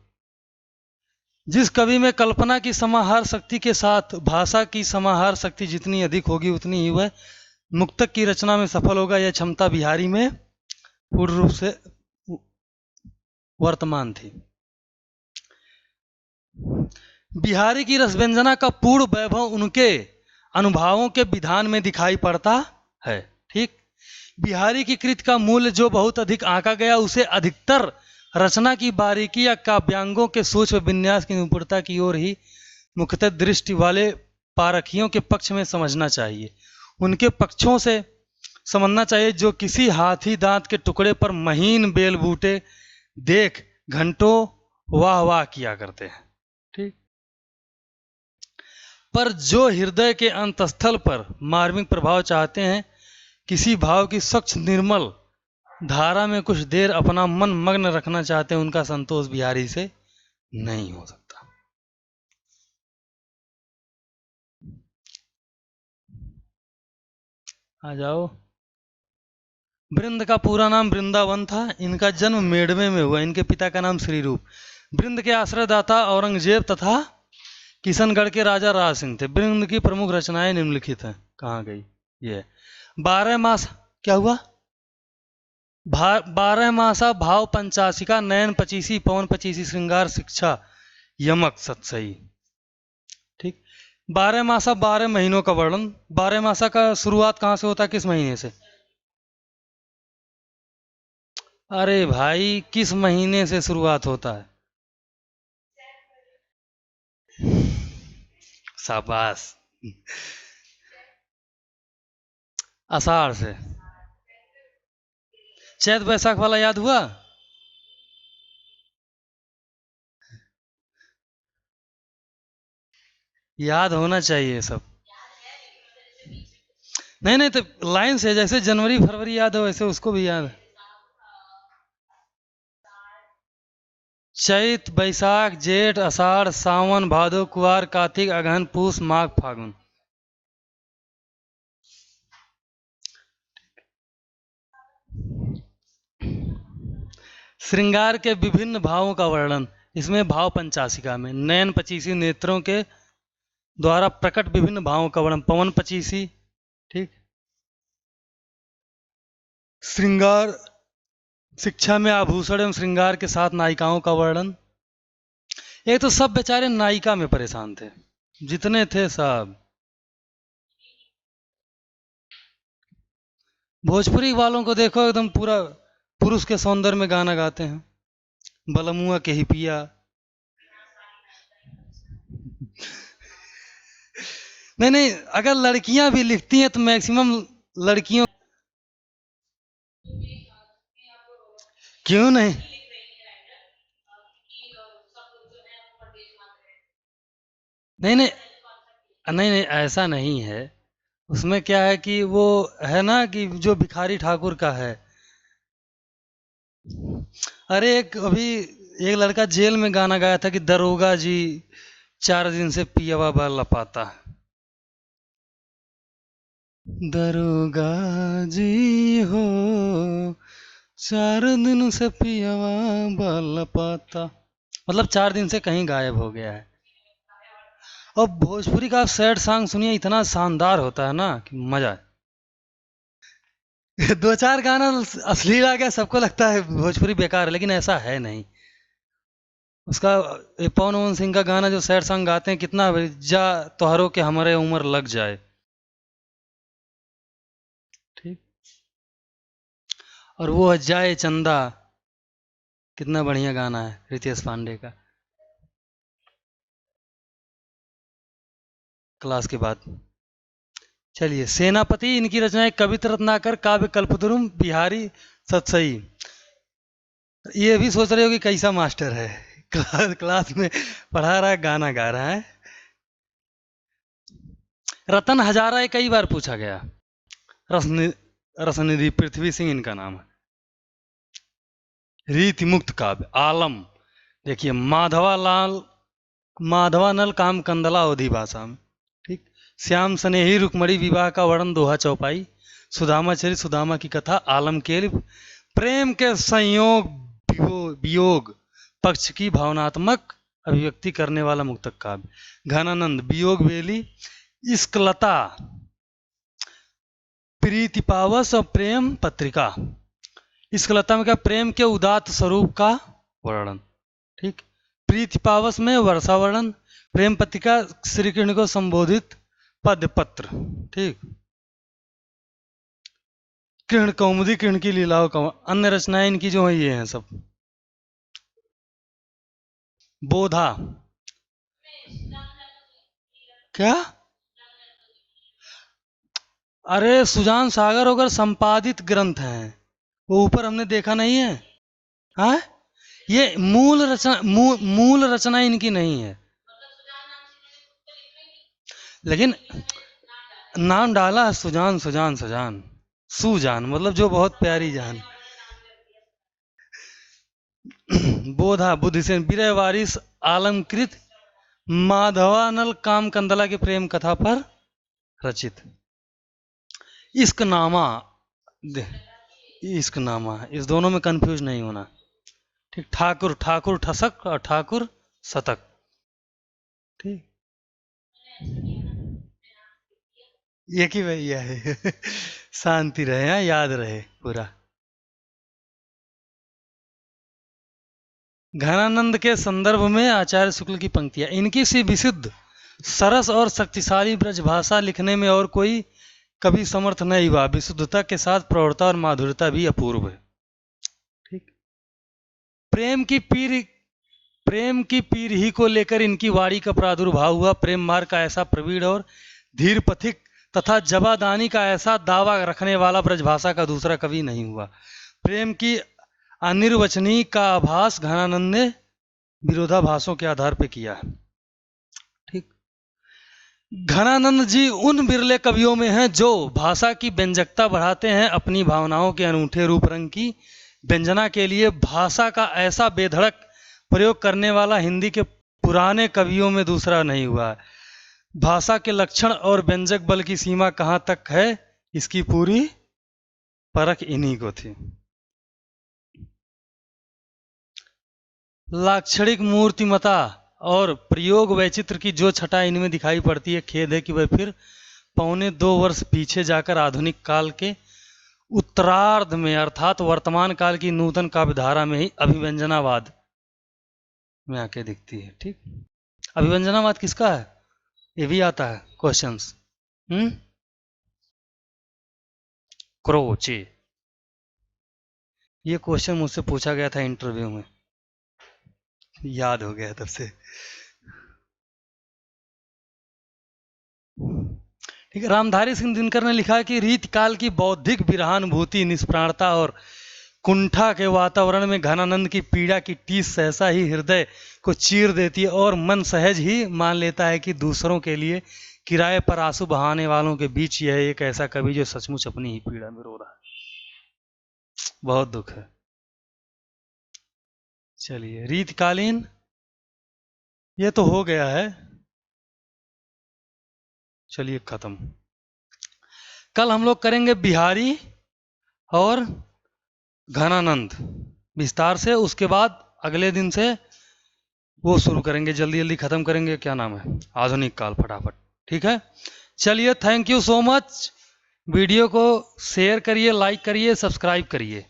जिस कवि में कल्पना की समाहार शक्ति के साथ भाषा की समाहार शक्ति जितनी अधिक होगी उतनी ही वह मुक्तक की रचना में सफल होगा, यह क्षमता बिहारी में पूर्ण रूप से वर्तमान थी। बिहारी की रसव्यंजना का पूर्ण वैभव उनके अनुभवों के विधान में दिखाई पड़ता है। ठीक, बिहारी की कृति का मूल्य जो बहुत अधिक आंका गया, उसे अधिकतर रचना की बारीकी या काव्यांगों के सोच व विन्यास की निपुणता की ओर ही मुख्यतः दृष्टि वाले पारखियों के पक्ष में समझना चाहिए, उनके पक्षों से समझना चाहिए जो किसी हाथी दांत के टुकड़े पर महीन बेल बूटे देख घंटों वाह वाह किया करते हैं। ठीक, पर जो हृदय के अंतस्थल पर मार्मिक प्रभाव चाहते हैं, किसी भाव की स्वच्छ निर्मल धारा में कुछ देर अपना मन मग्न रखना चाहते हैं, उनका संतोष बिहारी से नहीं हो सकता। आ जाओ। वृंद का पूरा नाम वृंदावन था। इनका जन्म मेड़वे में हुआ। इनके पिता का नाम श्री रूप। वृंद के आश्रयदाता औरंगजेब तथा किशनगढ़ के राजा राज सिंह थे। वृंद की प्रमुख रचनाएं निम्नलिखित हैं। कहाँ गई ये? 12 मास क्या हुआ? 12 मासा भाव पंचाशिका नयन पचीसी पवन पचीसी श्रृंगार शिक्षा यमक सत्सई। ठीक, 12 मासा 12 महीनों का वर्णन। 12 मासा का शुरुआत कहाँ से होता है, किस महीने से? अरे भाई, किस महीने से शुरुआत होता है? शाबाश। आषाढ़ से। चैत बैसाख वाला याद हुआ? याद होना चाहिए सब। नहीं नहीं, तो लाइन से, जैसे जनवरी फरवरी याद हो वैसे उसको भी याद। चैत बैसाख जेठ आषाढ़ सावन भादो कुआर कार्तिक अगहन पूस माघ फागुन। श्रृंगार के विभिन्न भावों का वर्णन। इसमें भाव पंचाशिका में नयन पचीसी नेत्रों के द्वारा प्रकट विभिन्न भावों का वर्णन। पवन पचीसी। ठीक, श्रृंगार शिक्षा में आभूषण एवं श्रृंगार के साथ नायिकाओं का वर्णन। एक तो सब बेचारे नायिका में परेशान थे, जितने थे सब। भोजपुरी वालों को देखो, एकदम पूरा पुरुष के सौंदर्य में गाना गाते हैं। बलमुआ के ही पिया। नहीं नहीं, अगर लड़कियां भी लिखती हैं तो मैक्सिमम लड़कियों। क्यों नहीं? नहीं नहीं नहीं नहीं, ऐसा नहीं है। उसमें क्या है कि वो है ना कि जो भिखारी ठाकुर का है। अरे एक अभी एक लड़का जेल में गाना गाया था कि दरोगा जी 4 दिन से पियवा बा लपाता। दरोगा जी हो 4 दिन से पियवा बा लपाता, मतलब 4 दिन से कहीं गायब हो गया है। और भोजपुरी का आप सैड सॉन्ग सुनिए, इतना शानदार होता है ना कि मजा है। दो चार गाना अश्लील आ गया, सबको लगता है भोजपुरी बेकार है, लेकिन ऐसा है नहीं। उसका पवन ओवन सिंह का गाना जो सैड सॉन्ग गाते हैं, कितना जा तोहरों के हमारे उम्र लग जाए। ठीक, और वो है जाए चंदा, कितना बढ़िया गाना है रितेश पांडे का। क्लास के बाद। चलिए, सेनापति इनकी रचनाएं कवित रत्नाकर काव्य कल्पद्रुम बिहारी सतसई। ये भी सोच रहे हो कि कैसा मास्टर है, क्लास में पढ़ा रहा है गाना गा रहा है। रतन हजारा कई बार पूछा गया। रसनिधि पृथ्वी सिंह इनका नाम है। रीति मुक्त काव्य आलम, देखिए माधवानल काम कंदला अवधि भाषा में, ठीक। श्याम स्नेही रुक्मणी विवाह का वर्णन दोहा चौपाई, सुदामा चरित सुदामा की कथा आलम केल, प्रेम के संयोग वियोग पक्ष की भावनात्मक अभिव्यक्ति करने वाला मुक्तक काव्य, घनानंद वियोग वेली, इश्कलता प्रीतिपावस और प्रेम पत्रिका। इश्कलता में क्या, प्रेम के उदात्त स्वरूप का वर्णन, ठीक। प्रीतिपावस में वर्षा वर्णन, प्रेम पत्रिका श्री कृष्ण को संबोधित पद्य पत्र, ठीक। कृष्ण कौमुदी कृष्ण की लीलाओं का, अन्य रचनाएं इनकी जो है ये हैं सब। बोधा क्या, अरे सुजान सागर होकर संपादित ग्रंथ हैं, वो ऊपर हमने देखा नहीं है। हाँ, ये मूल रचना इनकी नहीं है, लेकिन नाम डाला है सुजान सुजान सुजान, सुजान मतलब जो बहुत प्यारी जान। बोधा बुद्धिसेन विरह वारिस आलमकृत माधवानल काम कंदला के प्रेम कथा पर रचित। इश्कनामा, इश्कनामा, इस दोनों में कंफ्यूज नहीं होना, ठीक। ठाकुर, ठाकुर ठसक और ठाकुर शतक, ठीक। एक ही भैया है। शांति रहे, हाँ, याद रहे पूरा। घनानंद के संदर्भ में आचार्य शुक्ल की पंक्तियां, इनकी सी विशुद्ध सरस और शक्तिशाली ब्रजभाषा लिखने में और कोई कभी समर्थ नहीं हुआ। विशुद्धता के साथ प्रौढ़ता और माधुर्यता भी अपूर्व है, ठीक। प्रेम की पीर ही को लेकर इनकी वाणी का प्रादुर्भाव हुआ। प्रेम मार्ग का ऐसा प्रवीण और धीर पथिक तथा जबादानी का ऐसा दावा रखने वाला ब्रजभाषा का दूसरा कवि नहीं हुआ। प्रेम की अनिर्वचनीय का आभास घनानंद ने विरोधाभासों के आधार पर किया है, ठीक। घनानंद जी उन बिरले कवियों में हैं जो भाषा की व्यंजकता बढ़ाते हैं। अपनी भावनाओं के अनूठे रूप रंग की व्यंजना के लिए भाषा का ऐसा बेधड़क प्रयोग करने वाला हिंदी के पुराने कवियों में दूसरा नहीं हुआ। भाषा के लक्षण और व्यंजक बल की सीमा कहाँ तक है, इसकी पूरी परख इन्हीं को थी। लाक्षणिक मूर्तिमता और प्रयोग वैचित्र की जो छटा इनमें दिखाई पड़ती है, खेद है कि वह फिर 1.25 वर्ष पीछे जाकर आधुनिक काल के उत्तरार्ध में अर्थात वर्तमान काल की नूतन काव्यधारा में ही अभिव्यंजनावाद में आके दिखती है, ठीक। अभिव्यंजनावाद किसका है, ये भी आता है क्वेश्चंस। क्रोचे, ये क्वेश्चन मुझसे पूछा गया था इंटरव्यू में, याद हो गया तब से, ठीक है। रामधारी सिंह दिनकर ने लिखा कि रीत काल की बौद्धिक विरहानुभूति, निष्प्राणता और कुंठा के वातावरण में घनानंद की पीड़ा की टीस सहसा ही हृदय को चीर देती है और मन सहज ही मान लेता है कि दूसरों के लिए किराए पर आंसू बहाने वालों के बीच यह एक ऐसा कवि जो सचमुच अपनी ही पीड़ा में रो रहा है। बहुत दुख है। चलिए, रीतकालीन ये तो हो गया है, चलिए खत्म। कल हम लोग करेंगे बिहारी और घनानंद विस्तार से, उसके बाद अगले दिन से वो शुरू करेंगे, जल्दी जल्दी खत्म करेंगे, क्या नाम है, आधुनिक काल, फटाफट, ठीक है। चलिए, thank you so much. Video को शेयर करिए, लाइक करिए, सब्सक्राइब करिए।